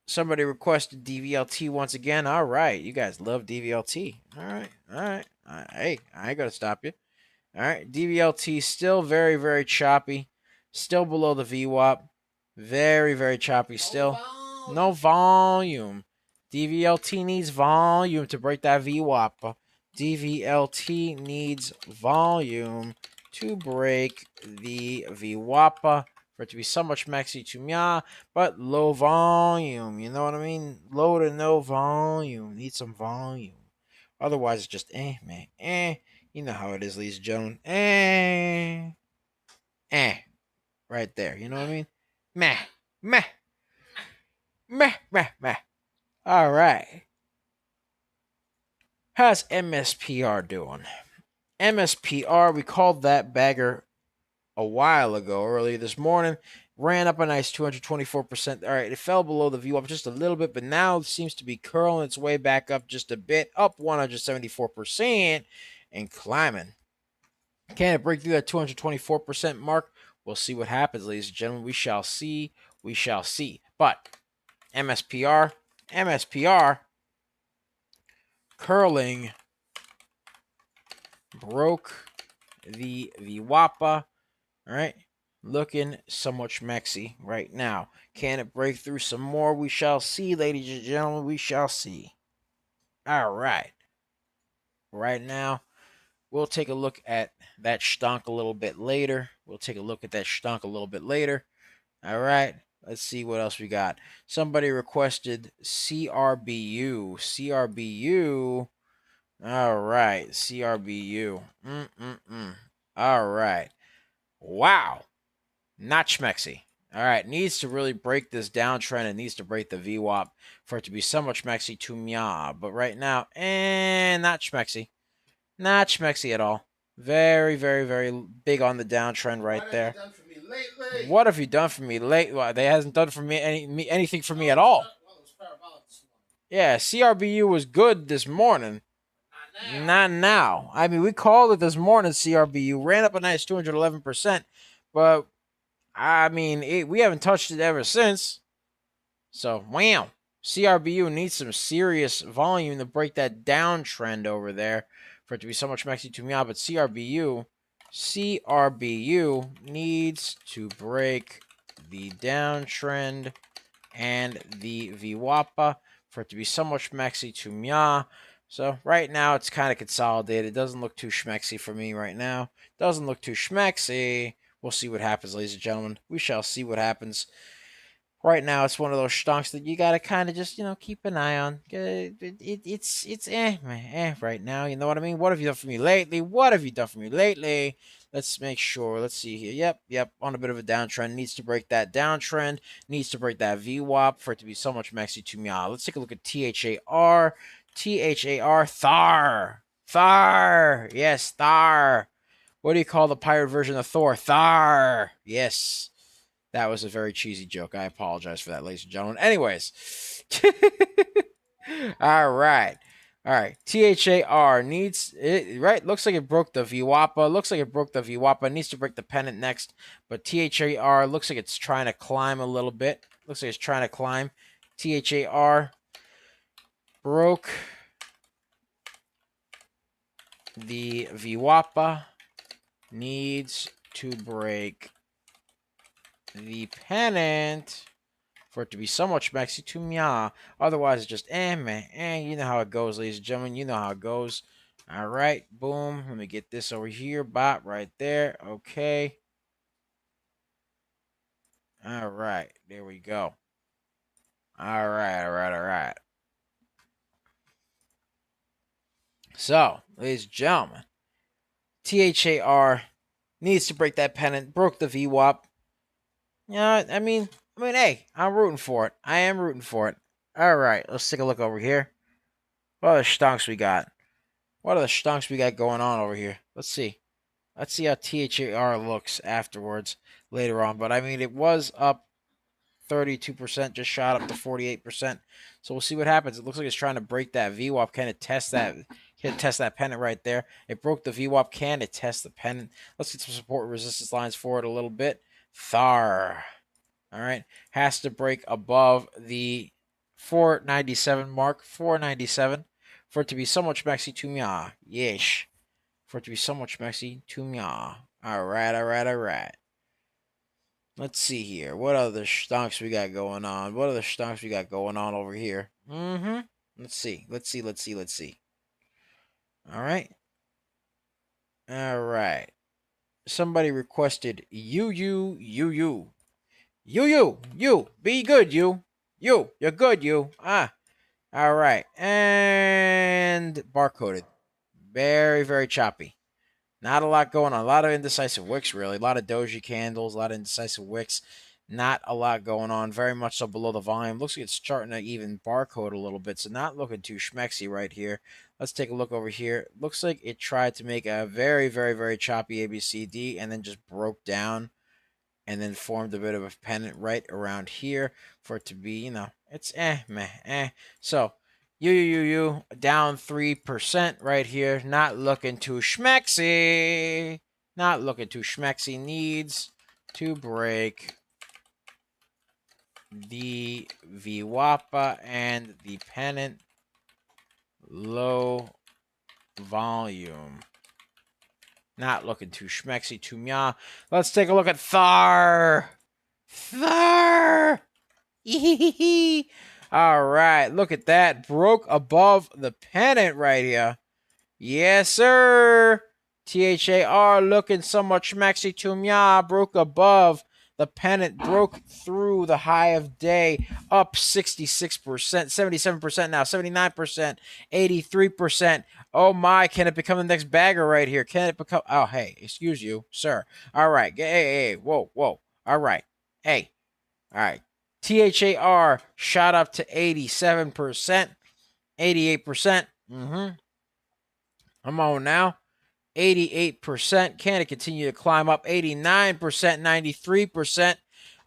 S1: Somebody requested DVLT once again. All right. You guys love DVLT. All right. All right. Hey, I ain't going to stop you. All right. DVLT still very, very choppy. Still below the VWAP. Very, very choppy still. No volume. DVLT needs volume to break that VWAP. DVLT needs volume to break the VWAP for it to be so much maxi to mya, but low volume. You know what I mean? Low to no volume. Need some volume. Otherwise, it's just man. You know how it is, ladies and gentlemen. Right there. You know what I mean? Meh. Meh. Meh. Meh. Meh. All right. How's MSPR doing? MSPR, we called that bagger a while ago, earlier this morning. Ran up a nice 224%. All right, it fell below the VWAP just a little bit, but now it seems to be curling its way back up just a bit, up 174% and climbing. Can it break through that 224% mark? We'll see what happens, ladies and gentlemen. We shall see. We shall see. But MSPR, curling broke the VWAP. All right. Looking somewhat schmexy right now. Can it break through some more? We shall see, ladies and gentlemen. We shall see. All right. Right now, we'll take a look at that stonk a little bit later. All right. Let's see what else we got. Somebody requested CRBU. CRBU. All right. CRBU. All right. Wow. Not schmexy. All right, needs to really break this downtrend and needs to break the VWAP for it to be so much schmexy to mya. But right now, not schmexy. Not schmexy at all. Very, very, very big on the downtrend right there. What have you done for me lately? Well, they hasn't done for me anything for me at all. Yeah, CRBU was good this morning. Not now. I mean, we called it this morning, CRBU. Ran up a nice 211%. But I mean, we haven't touched it ever since. So, wow. CRBU needs some serious volume to break that downtrend over there for it to be so much maxi to me out. But CRBU needs to break the downtrend and the VWAP for it to be so much maxi to me. So right now it's kind of consolidated. It doesn't look too schmexy for me right now. Doesn't look too schmexy. We'll see what happens, ladies and gentlemen. We shall see what happens. Right now, it's one of those stonks that you gotta kind of just, keep an eye on. It's right now. You know what I mean? What have you done for me lately? Let's make sure. Let's see here. Yep. On a bit of a downtrend. Needs to break that downtrend. Needs to break that VWAP for it to be so much maxi to me. Let's take a look at THAR. Thar. Yes, Thar. What do you call the pirate version of Thor? Thar. Yes. That was a very cheesy joke. I apologize for that, ladies and gentlemen. Anyways. All right. THAR needs it, right? Looks like it broke the VWAP. Needs to break the pennant next. But THAR looks like it's trying to climb a little bit. THAR broke the VWAP. Needs to break the pennant for it to be so much maxi to mya. Otherwise, it's just man. You know how it goes, ladies and gentlemen. You know how it goes. All right, boom. Let me get this over here. Bot right there. Okay. All right, there we go. All right. So, ladies and gentlemen, THAR needs to break that pennant. Broke the VWAP. Yeah, hey, I'm rooting for it. I am rooting for it. All right, let's take a look over here. What other stonks we got? What other stonks we got going on over here? Let's see. Let's see how THAR looks afterwards later on. But I mean, it was up 32%, just shot up to 48%. So we'll see what happens. It looks like it's trying to break that VWAP. Can it test that? Can it test that pennant right there? It broke the VWAP. Can it test the pennant? Let's get some support resistance lines for it a little bit. THAR. All right. Has to break above the 497 mark. 497 for it to be somewhat maxi to me. Yes. For it to be somewhat maxi to me. All right. All right. All right. Let's see here. What other stonks we got going on? What other stonks we got going on over here? Let's see. Let's see. Let's see. Let's see. All right. All right. Somebody requested you. Be good, you. You're good, you. All right. And barcoded. Very, very choppy. Not a lot going on. A lot of indecisive wicks, really. A lot of doji candles, a lot of indecisive wicks. Not a lot going on. Very much so below the volume. Looks like it's starting to even barcode a little bit, so not looking too schmexy right here. Let's take a look over here. Looks like it tried to make a very, very, very choppy ABCD and then just broke down and then formed a bit of a pennant right around here for it to be, it's meh. So, you, down 3% right here. Not looking too schmexy. Not looking too schmexy. Needs to break the VWAPA and the pennant low volume. Not looking too schmexy, too meh. Let's take a look at THAR. THAR! All right, look at that. Broke above the pennant right here. Yes, sir. THAR looking somewhat schmexy to meh. Broke above the pennant, broke through the high of day, up 66%, 77% now, 79%, 83%. Oh my, can it become the next bagger right here? Can it become, oh, hey, excuse you, sir. All right, hey, whoa. All right, hey, all right. THAR shot up to 87%, 88%. Come on now. 88%. Can it continue to climb up? 89%, 93%.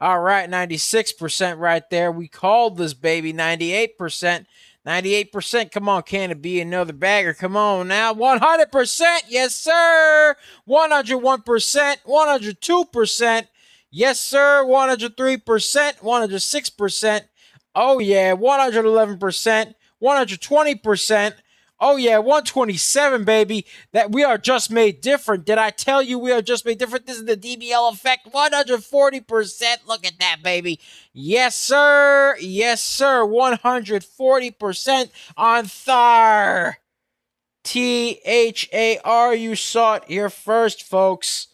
S1: All right, 96% right there. We called this baby 98%. 98%. Come on, can it be another bagger? Come on now. 100%. Yes, sir. 101%. 102%. Yes, sir. 103%. 106%. Oh, yeah. 111%. 120%. Oh, yeah, 127, baby. That we are just made different. Did I tell you we are just made different? This is the DBL effect. 140%. Look at that, baby. Yes, sir. Yes, sir. 140% on THAR. THAR. You saw it here first, folks.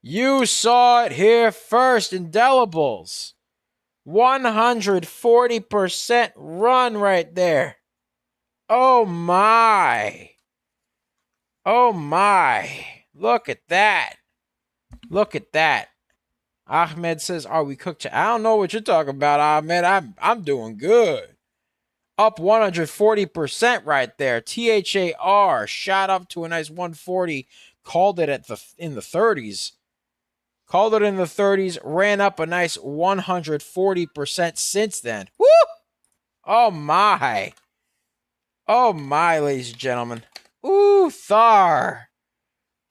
S1: You saw it here first. Indelibles. 140% run right there. Oh my. Oh my. Look at that. Look at that. Ahmed says, are we cooked? I don't know what you're talking about, Ahmed. I'm doing good. Up 140% right there. THAR shot up to a nice 140. Called it in the 30s. Called it in the 30s. Ran up a nice 140% since then. Woo! Oh my. Oh my, ladies and gentlemen. Ooh, THAR.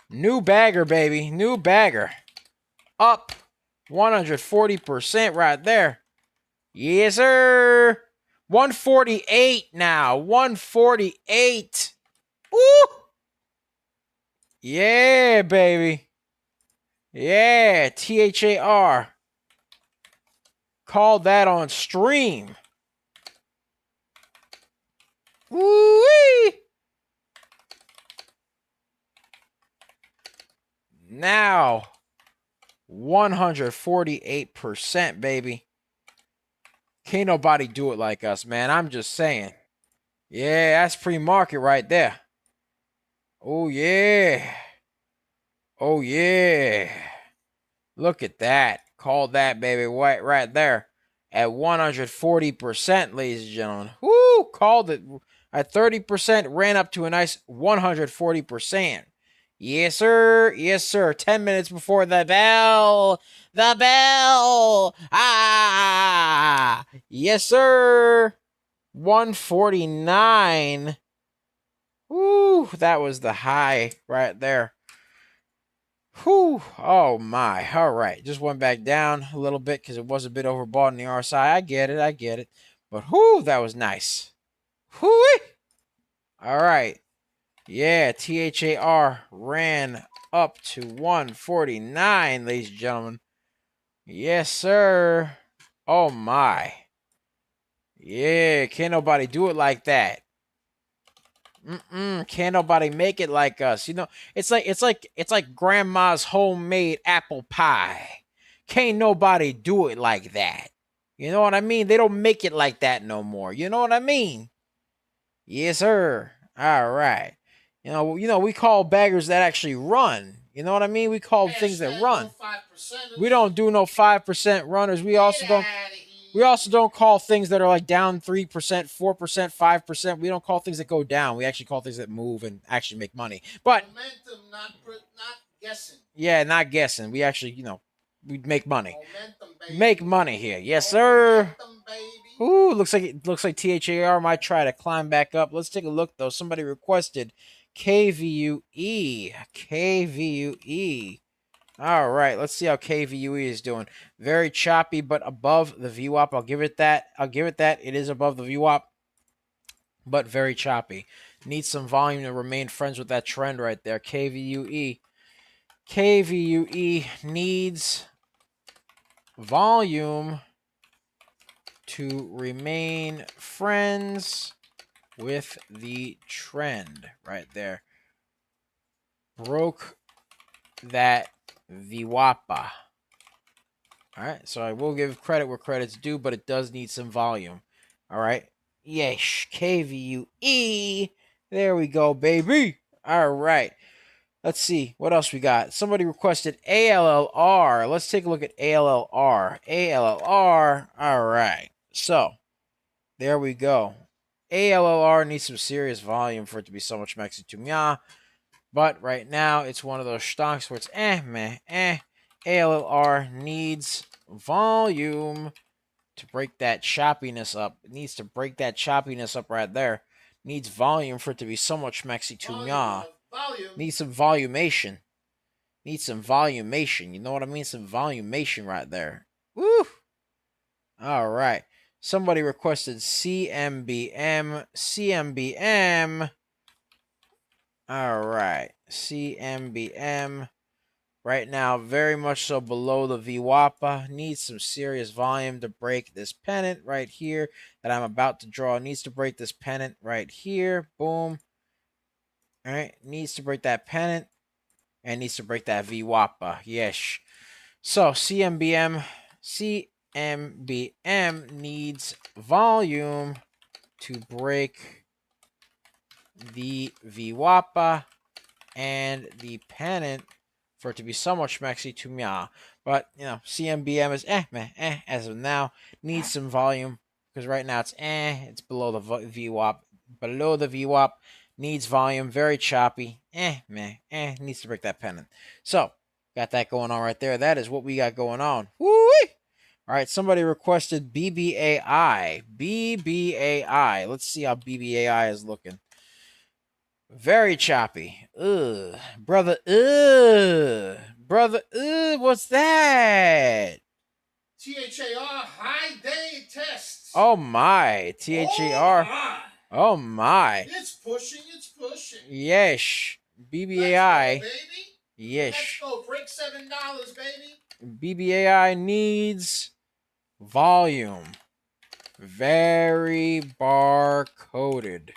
S1: New bagger, baby. New bagger. Up 140% right there. Yes, sir. 148 now. 148. Woo! Yeah, baby. Yeah, THAR. Called that on stream. Woo-wee! Now, 148%, baby. Can't nobody do it like us, man. I'm just saying. Yeah, that's pre-market right there. Oh, yeah. Oh, yeah. Look at that. Called that, baby, right there at 140%, ladies and gentlemen. Woo! Called it at 30%, ran up to a nice 140%. Yes, sir. Yes, sir. 10 minutes before the bell. The bell. Ah! Yes, sir. 149. Woo! That was the high right there. Whew. Oh my. All right. Just went back down a little bit because it was a bit overbought on the RSI. I get it. I get it. But whew, that was nice. Whew. All right. Yeah, THAR ran up to 149, ladies and gentlemen. Yes, sir. Oh my. Yeah, can't nobody do it like that. Can't nobody make it like us. You know, it's like grandma's homemade apple pie. Can't nobody do it like that. You know what I mean? They don't make it like that no more. You know what I mean? Yes, sir. All right. We call baggers that actually run. You know what I mean? We call things that run. We don't do no 5% runners. We also don't call things that are like down 3%, 4%, 5%. We don't call things that go down. We actually call things that move and actually make money. But
S2: momentum, not guessing.
S1: Yeah, not guessing. We actually, we make money.
S2: Momentum, baby.
S1: Make money here. Yes, sir.
S2: Momentum, baby.
S1: Ooh, looks like THAR might try to climb back up. Let's take a look though. Somebody requested KVUE. KVUE. All right, let's see how KVUE is doing. Very choppy, but above the VWAP. I'll give it that. It is above the VWAP, but very choppy. Needs some volume to remain friends with that trend right there. KVUE. KVUE needs volume to remain friends with the trend right there. Broke that VWAPA. All right, so I will give credit where credit's due, but it does need some volume. All right, yes, KVUE. There we go, baby. All right. Let's see what else we got. Somebody requested ALLR. Let's take a look at ALLR. ALLR. All right. So there we go. ALLR needs some serious volume for it to be so much maxi to mya. But right now it's one of those stocks where it's ALLR needs volume to break that choppiness up. It needs to break that choppiness up right there. Needs volume for it to be so much maxi to mya. Needs some volumation. Needs some volumation. You know what I mean? Some volumation right there. Woo! All right. Somebody requested CMBM. CMBM. All right. CMBM. Right now, very much so below the VWAPA. Needs some serious volume to break this pennant right here that I'm about to draw. Needs to break this pennant right here. Boom. All right, needs to break that pennant and needs to break that VWAPA. Yes. So CMBM needs volume to break the VWAPA and the pennant for it to be so much maxi to mya. But CMBM is as of now. Needs some volume because right now it's below the VWAP. Below the VWAP. Needs volume, very choppy. Needs to break that pennant. So, got that going on right there. That is what we got going on. Woo-wee! All right, somebody requested BBAI. BBAI. Let's see how BBAI is looking. Very choppy. Ugh. Brother, ugh. Brother, ugh. What's that?
S2: THAR high day test.
S1: Oh, my. THAR. Oh my.
S2: It's pushing.
S1: Yes. BBAI.
S2: Let's go, baby.
S1: Yes.
S2: Let's go. Break $7, baby.
S1: BBAI needs volume. Very barcoded.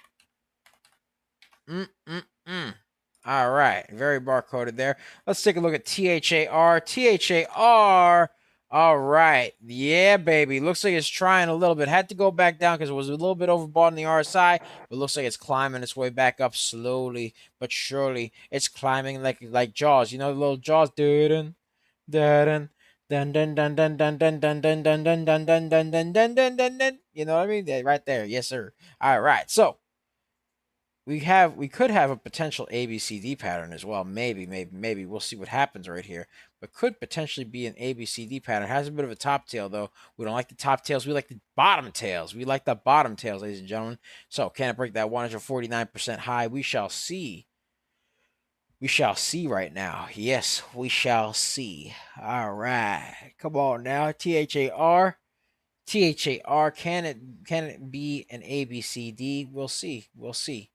S1: All right. Very barcoded there. Let's take a look at THAR. THAR. All right. Yeah, baby. Looks like it's trying a little bit. Had to go back down because it was a little bit overbought in the RSI. But looks like it's climbing its way back up slowly but surely. It's climbing like Jaws. You know, the little Jaws. Dun, dun, Dun dun dun dun dun dun dun dun dun dun dun dun dun dun dun dun dun dun. You know what I mean? Right there. Yes, sir. All right. So we could have a potential ABCD pattern as well. Maybe we'll see what happens right here. But could potentially be an ABCD pattern. Has a bit of a top tail though. We don't like the top tails. We like the bottom tails. We like the bottom tails, ladies and gentlemen. So can it break that 149% high? We shall see. We shall see right now. Yes, we shall see. All right. Come on now. THAR. THAR. Can it be an ABCD? We'll see. We'll see.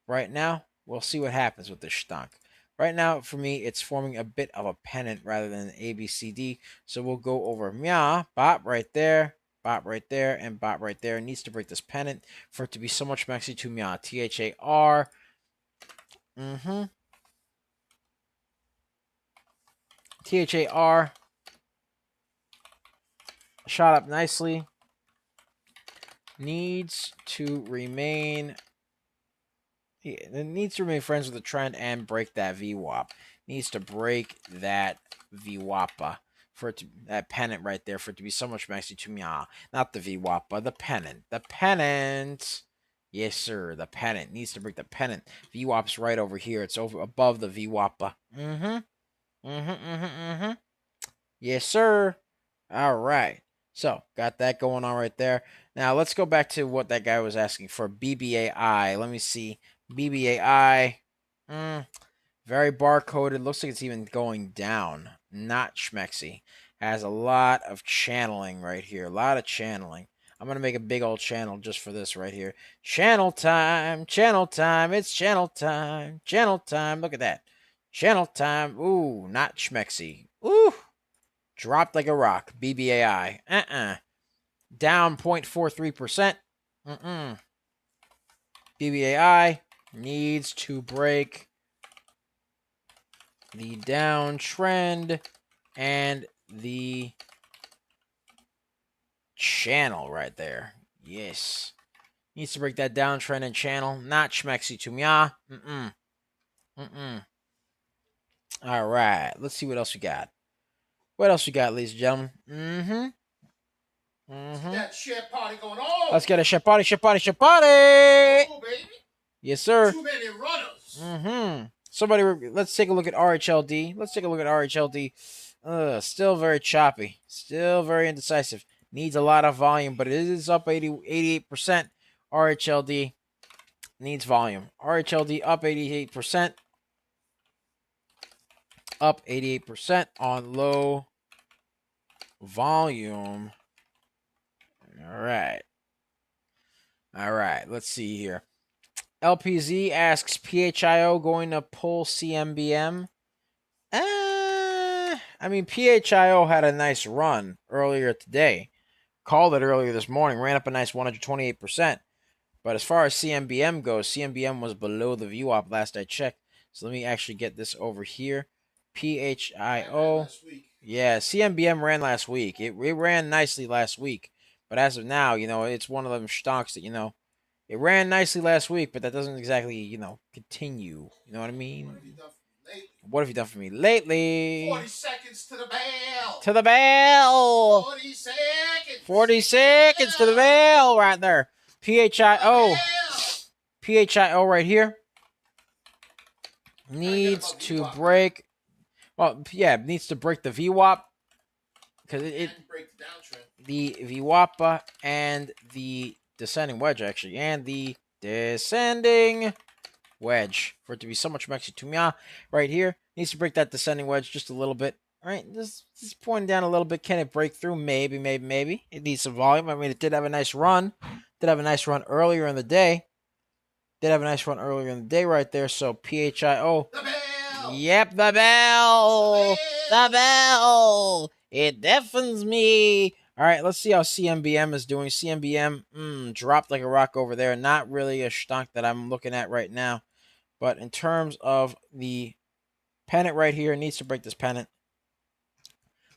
S1: Right now, we'll see what happens with this stonk. Right now, for me, it's forming a bit of a pennant rather than an ABCD. So we'll go over Mya, bop right there, and bop right there. It needs to break this pennant for it to be so much maxi to Mya. THAR. THAR. Shot up nicely. Needs to remain. It needs to remain friends with the trend and break that VWAP. Needs to break that VWAPA for it to that pennant right there for it to be so much maxi to me. Not the VWAPA, the pennant. The pennant. Yes, sir. The pennant needs to break the pennant. VWAP's right over here. It's over above the VWAPA. Yes, sir. All right. So, got that going on right there. Now, let's go back to what that guy was asking for. BBAI. Let me see. BBAI. Very barcoded. Looks like it's even going down. Not schmexy. Has a lot of channeling right here. A lot of channeling. I'm going to make a big old channel just for this right here. Channel time. Channel time. It's channel time. Channel time. Look at that. Channel time. Ooh, not schmexy. Ooh. Dropped like a rock. BBAI. Down 0.43%. BBAI needs to break the downtrend and the channel right there. Yes. Needs to break that downtrend and channel. Not schmexy to me. All right. Let's see what else we got. What else we got, ladies and gentlemen?
S2: That shit party going on.
S1: Let's get a shit party.
S2: Oh, baby.
S1: Yes, sir.
S2: Too many runners.
S1: Somebody, let's take a look at RHLD. Still very choppy. Still very indecisive. Needs a lot of volume, but it is up 88%. RHLD needs volume. RHLD up 88%. Up 88% on low volume. All right. Let's see here. LPZ asks, PHIO going to pull CMBM? I mean, PHIO had a nice run earlier today. Called it earlier this morning. Ran up a nice 128%. But as far as CMBM goes, CMBM was below the VWAP last I checked. So let me actually get this over here. PHIO. Yeah, CMBM ran last week. It ran nicely last week. But as of now, it's one of them stocks that, it ran nicely last week, but that doesn't exactly, continue. You know what I mean? What have you done for me lately?
S2: 40 seconds to the bell. 40 seconds.
S1: 40 seconds to the bell right there. PHIO right here needs to break. Well, yeah, needs to break the VWAP because the VWAP and the descending wedge actually, and the descending wedge for it to be so much maxi to me right here. Needs to break that descending wedge just a little bit. All right, just pointing down a little bit. Can it break through? Maybe. It needs some volume. I mean, it did have a nice run. Earlier in the day. Right there. So PHIO.
S2: The bell.
S1: Yep, the bell. The bell. It deafens me. All right, let's see how CMBM is doing. CMBM dropped like a rock over there. Not really a stock that I'm looking at right now. But in terms of the pennant right here, it needs to break this pennant.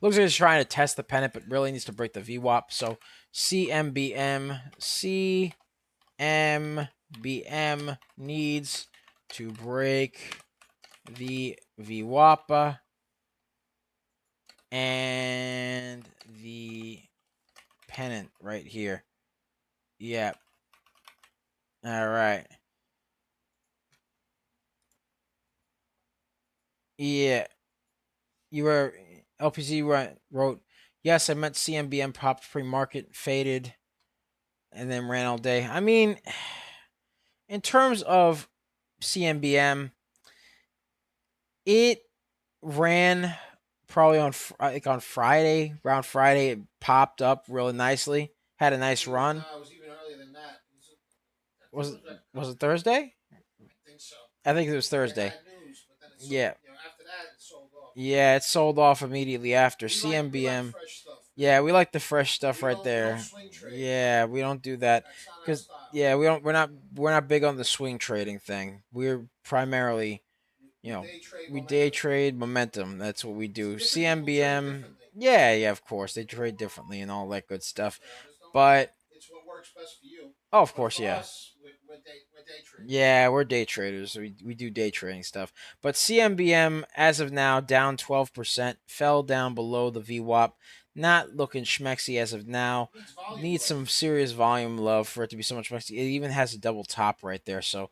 S1: Looks like it's trying to test the pennant, but really needs to break the VWAP. So CMBM needs to break the VWAP and the pennant right here. Yep. All right. Yeah. You were LPZ wrote, yes, I meant CMBM popped pre-market, faded, and then ran all day. I mean, in terms of CMBM, it ran probably on like on Friday, around Friday, it popped up really nicely, had a nice run.
S2: No, it was even earlier than that.
S1: Was it Thursday?
S2: I think so.
S1: I think it was Thursday.
S2: News, but then
S1: Yeah.
S2: After that, it sold off.
S1: Yeah, it sold off immediately after CMBM.
S2: We like fresh stuff.
S1: Yeah, we like the fresh stuff right there.
S2: We don't swing trade.
S1: Yeah, we don't do that because we're not big on the swing trading thing. We're primarily, we day trade momentum. That's what we do. CMBM, yeah, of course they trade differently and all that good stuff. But
S2: it's what works best for you.
S1: Oh, of course, yeah.
S2: We're day traders.
S1: Yeah, we're day traders. We do day trading stuff. But CMBM, as of now, down 12%, fell down below the VWAP. Not looking schmexy as of now. Needs some serious volume love for it to be so much schmexy. It even has a double top right there. So,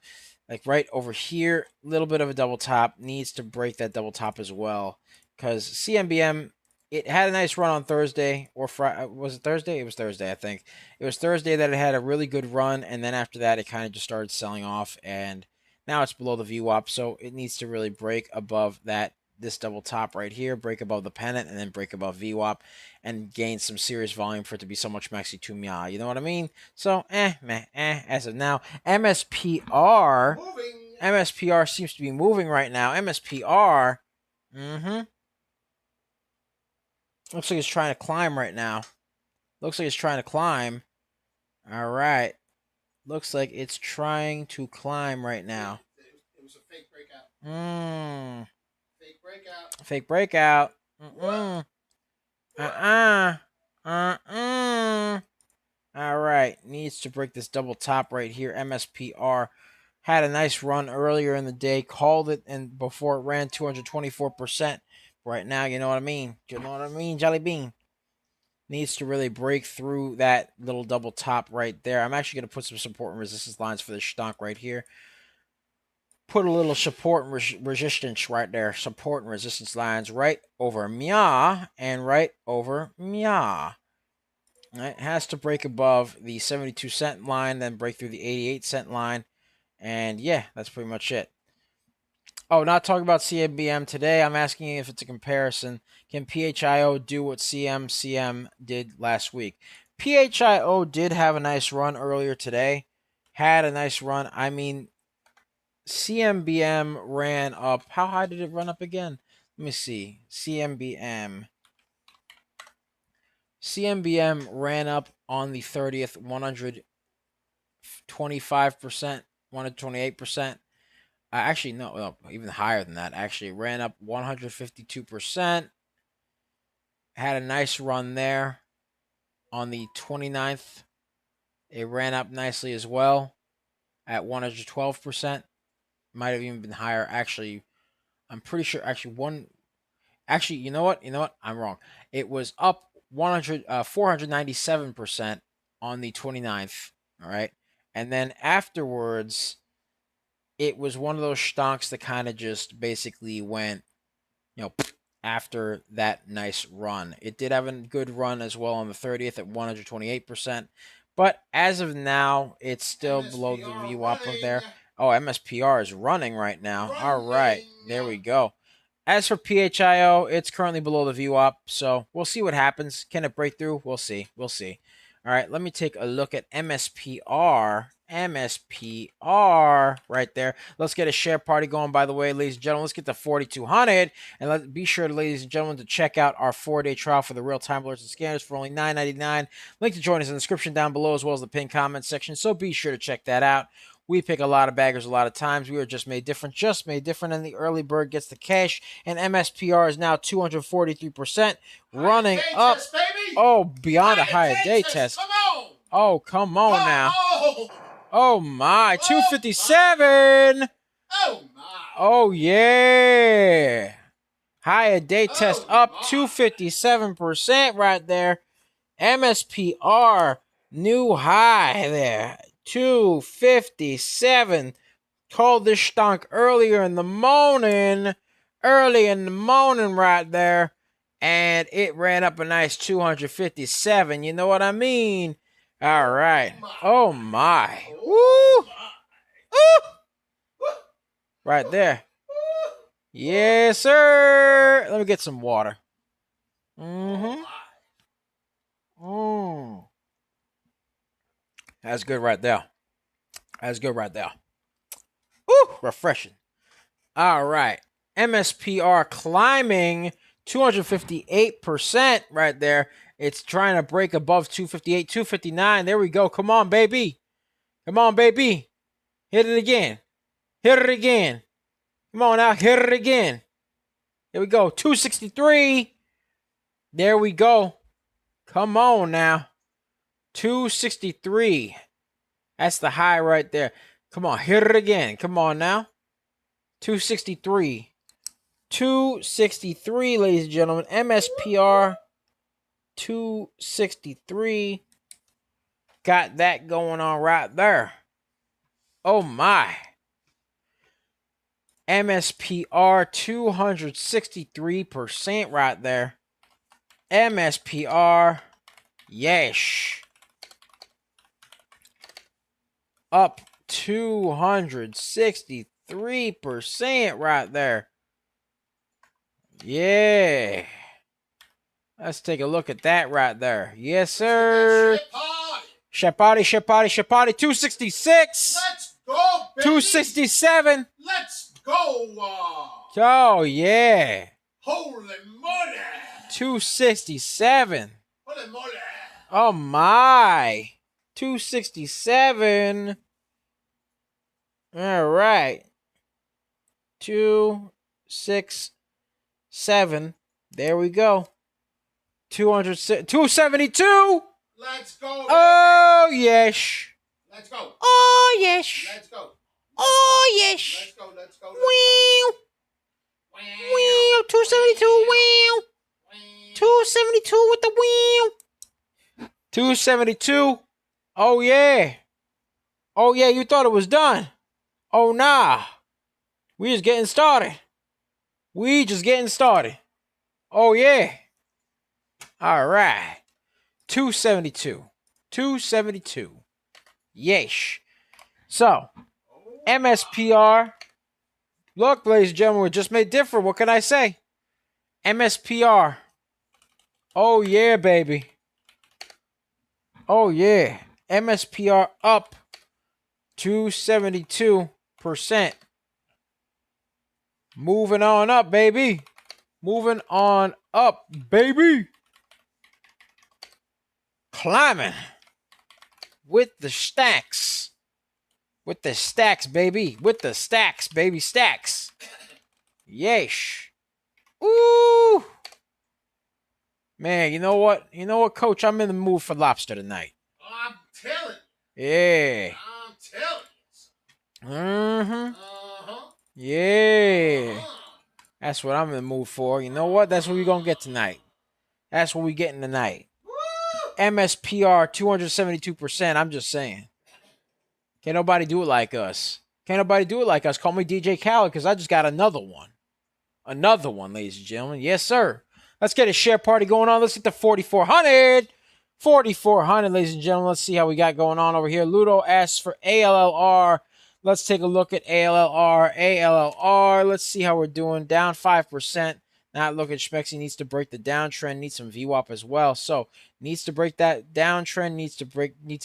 S1: like right over here, a little bit of a double top. Needs to break that double top as well. Because CMBM, it had a nice run on Thursday or Friday. Was it Thursday? It was Thursday, I think. It was Thursday that it had a really good run, and then after that, it kind of just started selling off, and now it's below the VWAP, so it needs to really break above this double top right here, break above the pennant, and then break above VWAP, and gain some serious volume for it to be so much maxi to mia. You know what I mean? So, as of now, MSPR seems to be moving right now. MSPR, looks like it's trying to climb right now. Looks like it's trying to climb. All right. Looks like it's trying to climb right now.
S2: It was a fake breakout.
S1: Fake breakout. All right. Needs to break this double top right here. MSPR had a nice run earlier in the day. Called it, and before it ran 224%. Right now, you know what I mean? You know what I mean, Jelly Bean? Needs to really break through that little double top right there. I'm actually going to put some support and resistance lines for this stonk right here. Put a little support and resistance right there. Support and resistance lines right over Mia and right over Mia. It has to break above the 72-cent line, then break through the 88-cent line. And yeah, that's pretty much it. Oh, not talking about CMBM today. I'm asking if it's a comparison. Can PHIO do what CMCM did last week? PHIO did have a nice run earlier today. Had a nice run. I mean, CMBM ran up. How high did it run up again? Let me see. CMBM ran up on the 30th 125%, 128%. Actually, no, even higher than that. Actually, ran up 152%. Had a nice run there on the 29th. It ran up nicely as well at 112%. Might have even been higher. Actually, I'm pretty sure. Actually, you know what? I'm wrong. It was up 497% on the 29th. All right, and then afterwards, it was one of those stocks that kind of just basically went, after that nice run. It did have a good run as well on the 30th at 128%. But as of now, it's still below the VWAP of there. Oh, MSPR is running right now. All right, there we go. As for PHIO, it's currently below the VWAP, so we'll see what happens. Can it break through? We'll see. All right, let me take a look at MSPR. MSPR right there. Let's get a share party going, by the way, ladies and gentlemen. Let's get to 4,200. And be sure, ladies and gentlemen, to check out our 4-day trial for the real-time alerts and scanners for only $9.99. Link to join us in the description down below, as well as the pinned comment section. So be sure to check that out. We pick a lot of baggers a lot of times. We are just made different, and the early bird gets the cash. And MSPR is now 243%, running up. Oh, beyond a higher day test.
S2: Come on.
S1: Oh, come on now. Oh, my. 257.
S2: Oh, my.
S1: Oh, yeah. Higher day test up 257% right there. MSPR new high there. 257. Called this stonk earlier in the morning. Early in the morning right there. And it ran up a nice 257. You know what I mean? All right. Oh my. Woo! Woo! Right there. Yes, sir. Let me get some water. That's good right there. That's good right there. Woo! Refreshing. All right. MSPR climbing 258% right there. It's trying to break above 258, 259. There we go. Come on, baby. Come on, baby. Hit it again. Hit it again. Come on now. Hit it again. There we go. 263. There we go. Come on now. 263. That's the high right there. Come on. Hit it again. Come on now. 263. 263, ladies and gentlemen. MSPR 263. Got that going on right there. Oh my. MSPR 263% right there. MSPR, yes. Up 263% right there. Yeah. Let's take a look at that right there. Yes, sir. Shapati, 266.
S2: Let's go, baby.
S1: 267.
S2: Let's go.
S1: Oh, yeah.
S2: Holy moly.
S1: 267.
S2: Holy moly.
S1: Oh, my. 267. All right. 267. There we go. 272.
S2: Let's go. Baby.
S1: Oh, yes.
S2: Let's go.
S1: Oh, yes.
S2: Let's go.
S1: Oh, yes.
S2: Let's go. Let's go.
S1: Wow. Wow. 272. Wow. 272 with the wheel. 272. Oh, yeah. Oh, yeah, you thought it was done. Oh, nah. We just getting started. We just getting started. Oh, yeah. All right. 272. 272. Yeesh. So, MSPR. Look, ladies and gentlemen, we just made different. What can I say? MSPR. Oh, yeah, baby. Oh, yeah. MSPR up 272%. Moving on up, baby. Moving on up, baby. Climbing. With the stacks. With the stacks, baby. With the stacks, baby. Stacks. Yeesh. Ooh. Man, you know what? You know what, Coach? I'm in the mood for lobster tonight.
S2: I'm telling you.
S1: Yeah.
S2: I'm telling you.
S1: Mm-hmm. Yeah. That's what I'm in the mood for. You know what? That's what we're going to get tonight. That's what we're getting tonight.
S2: Woo!
S1: MSPR 272%. I'm just saying. Can't nobody do it like us. Can't nobody do it like us. Call me DJ Khaled because I just got another one. Another one, ladies and gentlemen. Yes, sir. Let's get a share party going on. Let's get to 4,400. 4,400, ladies and gentlemen. Let's see how we got going on over here. Ludo asks for ALLR. Let's take a look at ALLR. ALLR. Let's see how we're doing. Down 5%. Not looking schmexy. Needs to break the downtrend. Needs some VWAP as well. So needs to break that downtrend. Needs to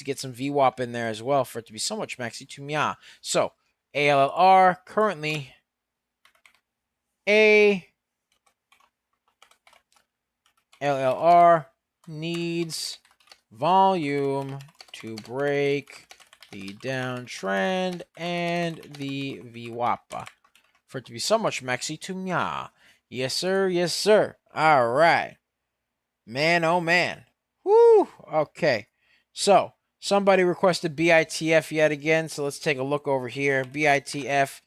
S1: get some VWAP in there as well for it to be so much schmexy to me. So ALLR currently ALLR needs volume to break the downtrend and the VWAP for it to be so much maxi to me. Yes, sir. Yes, sir. All right. Man, oh, man. Woo. Okay. So, somebody requested BITF yet again. So, let's take a look over here. BITF.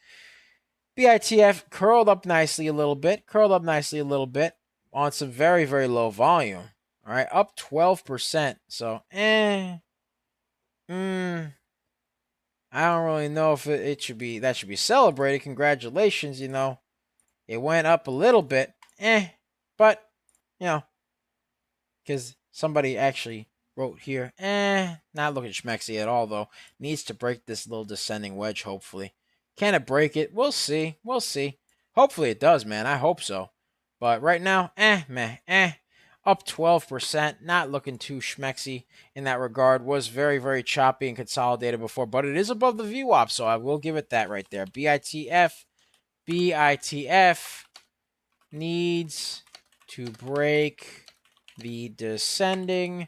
S1: BITF curled up nicely a little bit. On some very, very low volume. All right, up 12%. So, I don't really know if it should be, that should be celebrated. Congratulations, you know. It went up a little bit. But, you know, because somebody actually wrote here, not looking schmexy at all, though. Needs to break this little descending wedge, hopefully. Can it break it? We'll see. Hopefully it does, man. I hope so. But right now, up 12%. Not looking too schmexy in that regard. Was very, very choppy and consolidated before, but it is above the VWAP, so I will give it that right there. BITF needs to break the descending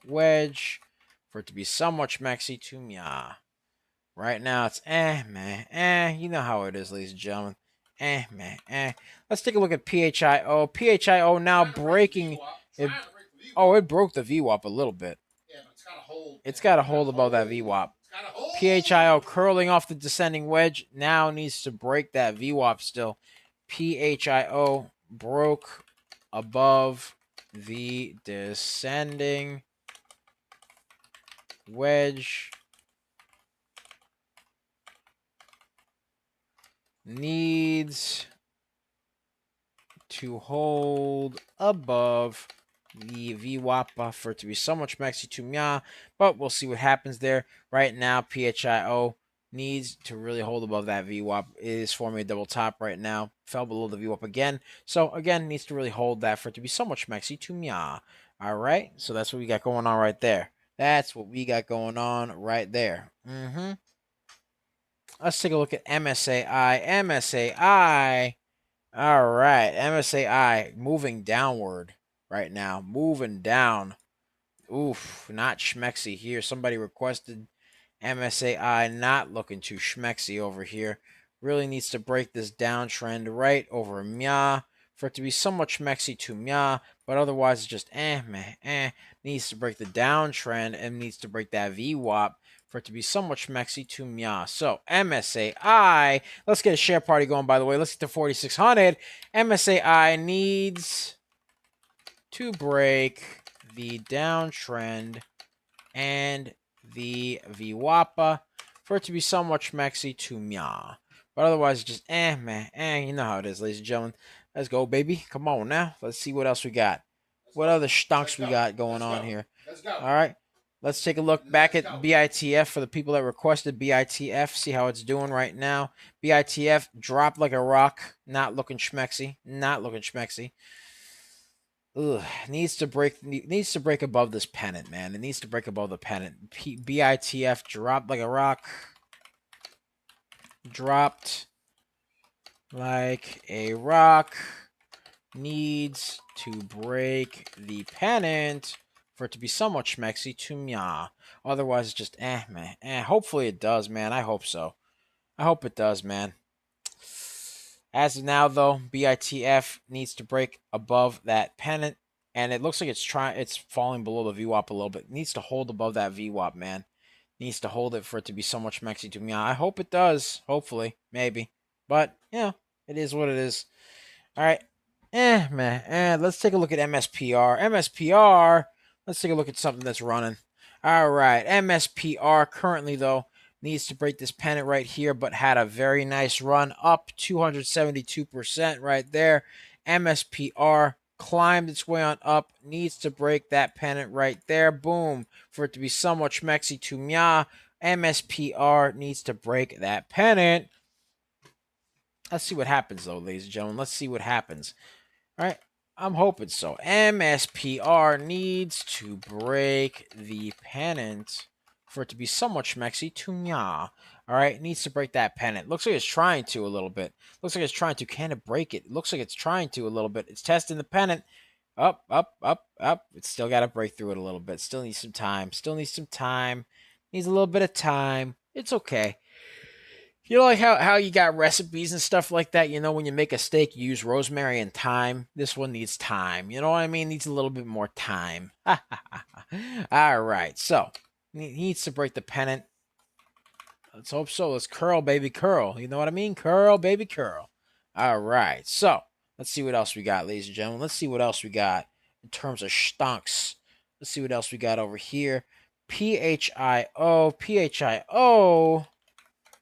S1: wedge for it to be somewhat schmexy to meh. Right now, it's you know how it is, ladies and gentlemen. Let's take a look at PHIO. PHIO now breaking. It broke the VWAP a little bit.
S2: Yeah, but it's got to hold.
S1: It's got to hold above that VWAP. PHIO curling off the descending wedge now needs to break that VWAP still. PHIO broke above the descending wedge. Needs to hold above the VWAP for it to be so much maxi to meh, but we'll see what happens there. Right now, PHIO needs to really hold above that VWAP. It is forming a double top right now. Fell below the VWAP again. So, again, needs to really hold that for it to be so much maxi to meh. All right, so that's what we got going on right there. Let's take a look at MSAI. MSAI. All right. MSAI moving downward right now. Moving down. Oof. Not schmexy here. Somebody requested MSAI. Not looking too schmexy over here. Really needs to break this downtrend right over meh for it to be somewhat schmexy to meh. But otherwise, it's just Needs to break the downtrend and needs to break that VWAP for it to be somewhat schmexy to meh. So, MSAI, let's get a share party going, by the way. Let's get to 4,600. MSAI needs to break the downtrend and the VWAP for it to be somewhat schmexy to meh. But otherwise, just you know how it is, ladies and gentlemen. Let's go, baby. Come on now. Let's see what else we got. What other stonks we got going on here?
S2: Let's go.
S1: All right. Let's take a look back at BITF for the people that requested BITF. See how it's doing right now. BITF dropped like a rock. Not looking schmexy. Ugh, needs to break above this pennant, man. It needs to break above the pennant. BITF dropped like a rock. Dropped like a rock. Needs to break the pennant for it to be somewhat schmexy to meh. Otherwise, it's just Hopefully it does, man. I hope so. I hope it does, man. As of now, though, BITF needs to break above that pennant, and it looks like it's falling below the VWAP a little bit. It needs to hold above that VWAP, man. Needs to hold it for it to be so much schmexy to meh. I hope it does. Hopefully, maybe, but yeah, it is what it is. All right. Let's take a look at MSPR. MSPR. Let's take a look at something that's running. All right. MSPR currently, though, needs to break this pennant right here, but had a very nice run up 272% right there. MSPR climbed its way on up. Needs to break that pennant right there. Boom. For it to be somewhat schmexy to meh. MSPR needs to break that pennant. Let's see what happens, though, ladies and gentlemen. Let's see what happens. All right, I'm hoping so. MSPR needs to break the pennant for it to be somewhat schmexy to meh. All right, it needs to break that pennant. Looks like it's trying to a little bit. Can it break it? Looks like it's trying to a little bit. It's testing the pennant. Up. It's still got to break through it a little bit. Still needs some time. Needs a little bit of time. It's okay. You know, like how you got recipes and stuff like that, you know, when you make a steak, you use rosemary and thyme. This one needs time. You know what I mean? Needs a little bit more time. All right. So, needs to break the pennant. Let's hope so. Let's curl, baby, curl. You know what I mean? Curl, baby, curl. All right. So let's see what else we got, ladies and gentlemen. Let's see what else we got in terms of stonks. Let's see what else we got over here. PHIO, PHIO.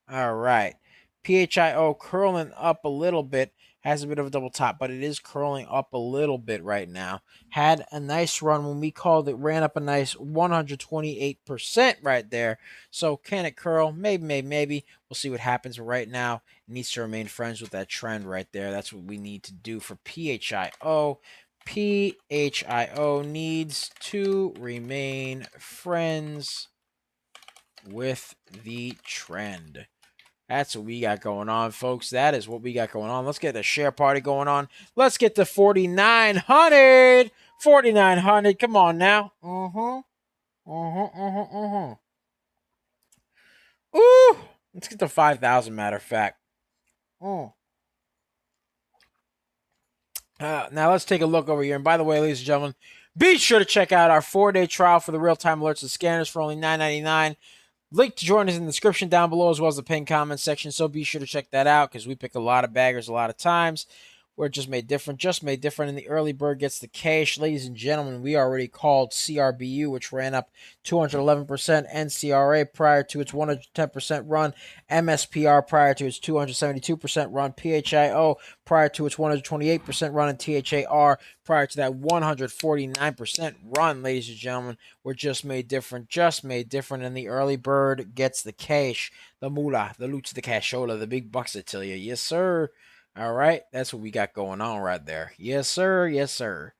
S1: All right. PHIO curling up a little bit. Has a bit of a double top, but it is curling up a little bit right now. Had a nice run when we called it. Ran up a nice 128% right there. So can it curl? Maybe, maybe, maybe. We'll see what happens. Right now, it needs to remain friends with that trend right there. That's what we need to do for PHIO. PHIO needs to remain friends with the trend. That's what we got going on, folks. That is what we got going on. Let's get the share party going on. Let's get to 4,900. 4,900. Come on now. Ooh. Let's get to 5,000, matter of fact. Now let's take a look over here. And by the way, ladies and gentlemen, be sure to check out our 4-day trial for the real-time alerts and scanners for only $9.99. Link to join us in the description down below, as well as the pinned comment section. So be sure to check that out, because we pick a lot of baggers a lot of times. We're just made different. And the early bird gets the cash. Ladies and gentlemen, we already called CRBU, which ran up 211%. NCRA prior to its 110% run. MSPR prior to its 272% run. PHIO prior to its 128% run. And THAR prior to that 149% run, ladies and gentlemen. We're just made different. And the early bird gets the cash. The moolah, the loot, the cashola, the big bucks, I tell you. Yes, sir. All right, that's what we got going on right there. Yes, sir. Yes, sir.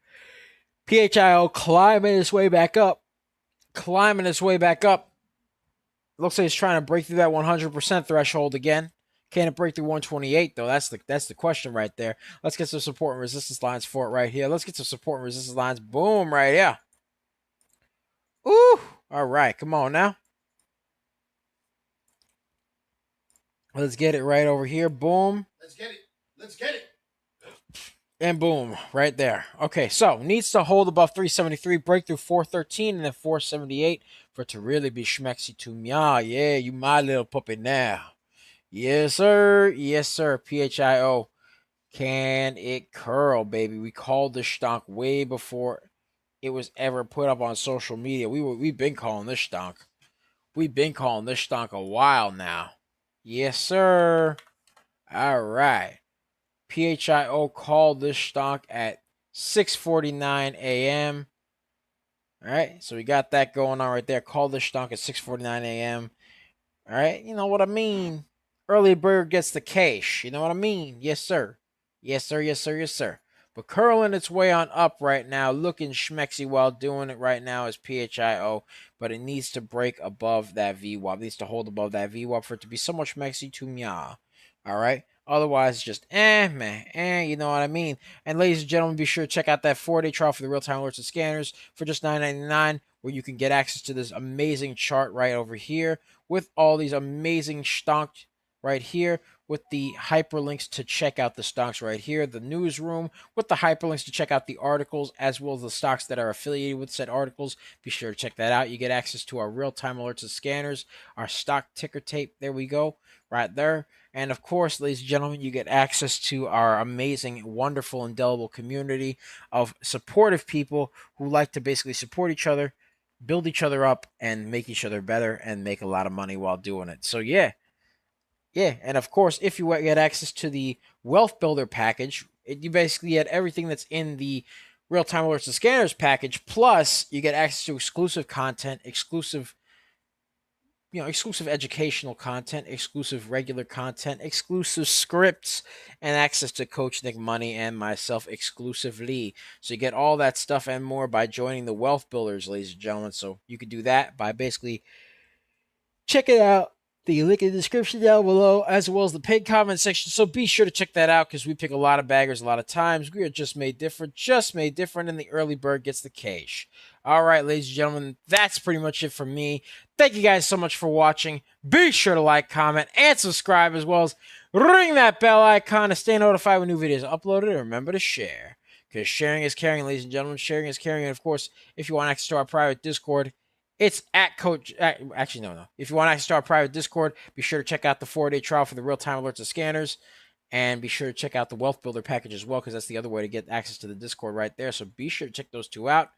S1: PHIO climbing its way back up. Looks like it's trying to break through that 100% threshold again. Can it break through 128 though? That's the question right there. Let's get some support and resistance lines for it right here. Let's get some support and resistance lines. Boom, right here. Ooh. All right, come on now. Let's get it right over here. Boom.
S2: Let's get it. Let's get it.
S1: And boom, right there. Okay, so needs to hold above 373, break through 413, and then 478 for it to really be schmexy to me. Yeah, you my little puppy now. Yes, sir. Yes, sir. PHIO. Can it curl, baby? We called this stonk way before it was ever put up on social media. We've been calling this stonk. We've been calling this stonk a while now. Yes, sir. All right. PHIO called this stock at 6:49 a.m. All right, so we got that going on right there. Called this stock at 6:49 a.m. All right, you know what I mean. Early bird gets the cash. You know what I mean? Yes, sir. Yes, sir. Yes, sir. Yes, sir. But curling its way on up right now, looking schmexy while doing it right now is PHIO. But it needs to break above that VWAP. It needs to hold above that VWAP for it to be somewhat schmexy to me. All right. Otherwise, it's just you know what I mean. And ladies and gentlemen, be sure to check out that 4-day trial for the real-time alerts and scanners for just $9.99, where you can get access to this amazing chart right over here with all these amazing stonks right here, with the hyperlinks to check out the stocks right here, the newsroom with the hyperlinks to check out the articles, as well as the stocks that are affiliated with said articles. Be sure to check that out. You get access to our real-time alerts and scanners, our stock ticker tape. There we go, right there. And of course, ladies and gentlemen, you get access to our amazing, wonderful, indelible community of supportive people who like to basically support each other, build each other up, and make each other better, and make a lot of money while doing it. So yeah. And of course, if you get access to the Wealth Builder package, you basically get everything that's in the Real-Time Alerts and Scanners package, plus you get access to exclusive content, exclusive educational content, exclusive regular content, exclusive scripts, and access to Coach Nick Money and myself exclusively. So you get all that stuff and more by joining the Wealth Builders, ladies and gentlemen. So you could do that by basically checking out the link in the description down below, as well as the pinned comment section. So be sure to check that out, because we pick a lot of baggers a lot of times. We are just made different, and the early bird gets the cash. All right, ladies and gentlemen, that's pretty much it for me. Thank you guys so much for watching. Be sure to like, comment, and subscribe, as well as ring that bell icon to stay notified when new videos are uploaded. And remember to share, because sharing is caring, ladies and gentlemen. Sharing is caring. And of course, if you want access to our private Discord, It's at Coach. Actually, no. If you want to start a private Discord, be sure to check out the 4-day trial for the real-time alerts and scanners. And be sure to check out the Wealth Builder package as well, because that's the other way to get access to the Discord right there. So be sure to check those two out,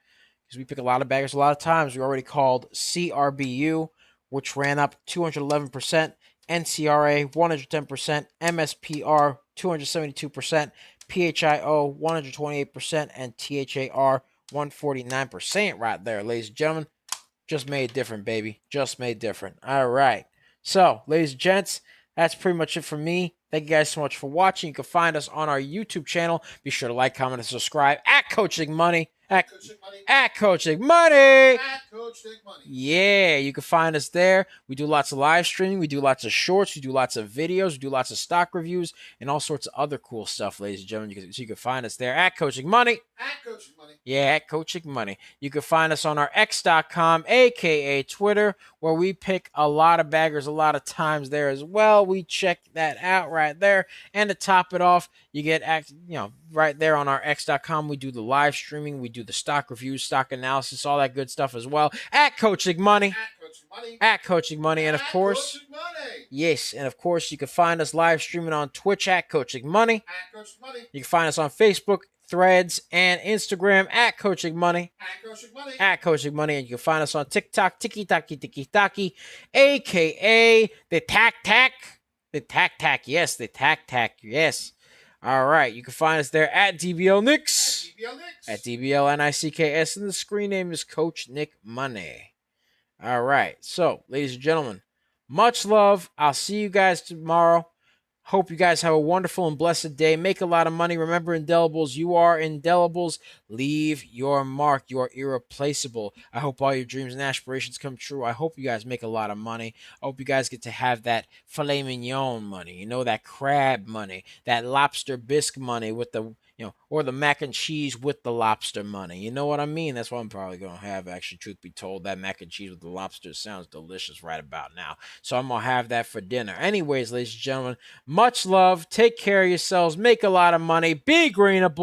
S1: because we pick a lot of baggers a lot of times. We already called CRBU, which ran up 211%, NCRA 110%, MSPR 272%, PHIO 128%, and THAR 149% right there, ladies and gentlemen. Just made different, baby. Just made different. All right. So, ladies and gents, that's pretty much it for me. Thank you guys so much for watching. You can find us on our YouTube channel. Be sure to like, comment, and subscribe at Coaching Money. At Coaching Money. Yeah, you can find us there. We do lots of live streaming. We do lots of shorts. We do lots of videos. We do lots of stock reviews and all sorts of other cool stuff, ladies and gentlemen. So you can find us there at Coaching Money.
S2: At Coaching Money.
S1: Yeah, at Coaching Money. You can find us on our X.com, a.k.a. Twitter, where we pick a lot of baggers a lot of times there as well. We check that out right there. And to top it off, you get, right there on our X.com, we do the live streaming. We do the stock reviews, stock analysis, all that good stuff as well. At Coaching Money.
S2: At Coaching Money.
S1: At Coaching Money. And of course,
S2: Coaching Money.
S1: yes, and of course, you can find us live streaming on Twitch at Coaching Money.
S2: At Coaching Money.
S1: You can find us on Facebook, Threads, and Instagram at Coaching Money.
S2: At Coaching Money.
S1: At Coaching Money. And you can find us on TikTok, Tiki-Taki, a.k.a. the Tac Tac. The Tac Tac, yes, the Tac Tac, yes. All right, you can find us there at DBL Nicks. At DBL Nicks, and the screen name is Coach Nick Money. All right, so, ladies and gentlemen, much love. I'll see you guys tomorrow. Hope you guys have a wonderful and blessed day. Make a lot of money. Remember, indelibles, you are indelibles. Leave your mark. You are irreplaceable. I hope all your dreams and aspirations come true. I hope you guys make a lot of money. I hope you guys get to have that filet mignon money, that crab money, that lobster bisque money with the, or the mac and cheese with the lobster money. You know what I mean? That's what I'm probably going to have, actually, truth be told. That mac and cheese with the lobster sounds delicious right about now. So I'm going to have that for dinner. Anyways, ladies and gentlemen, much love. Take care of yourselves. Make a lot of money. Be greenable.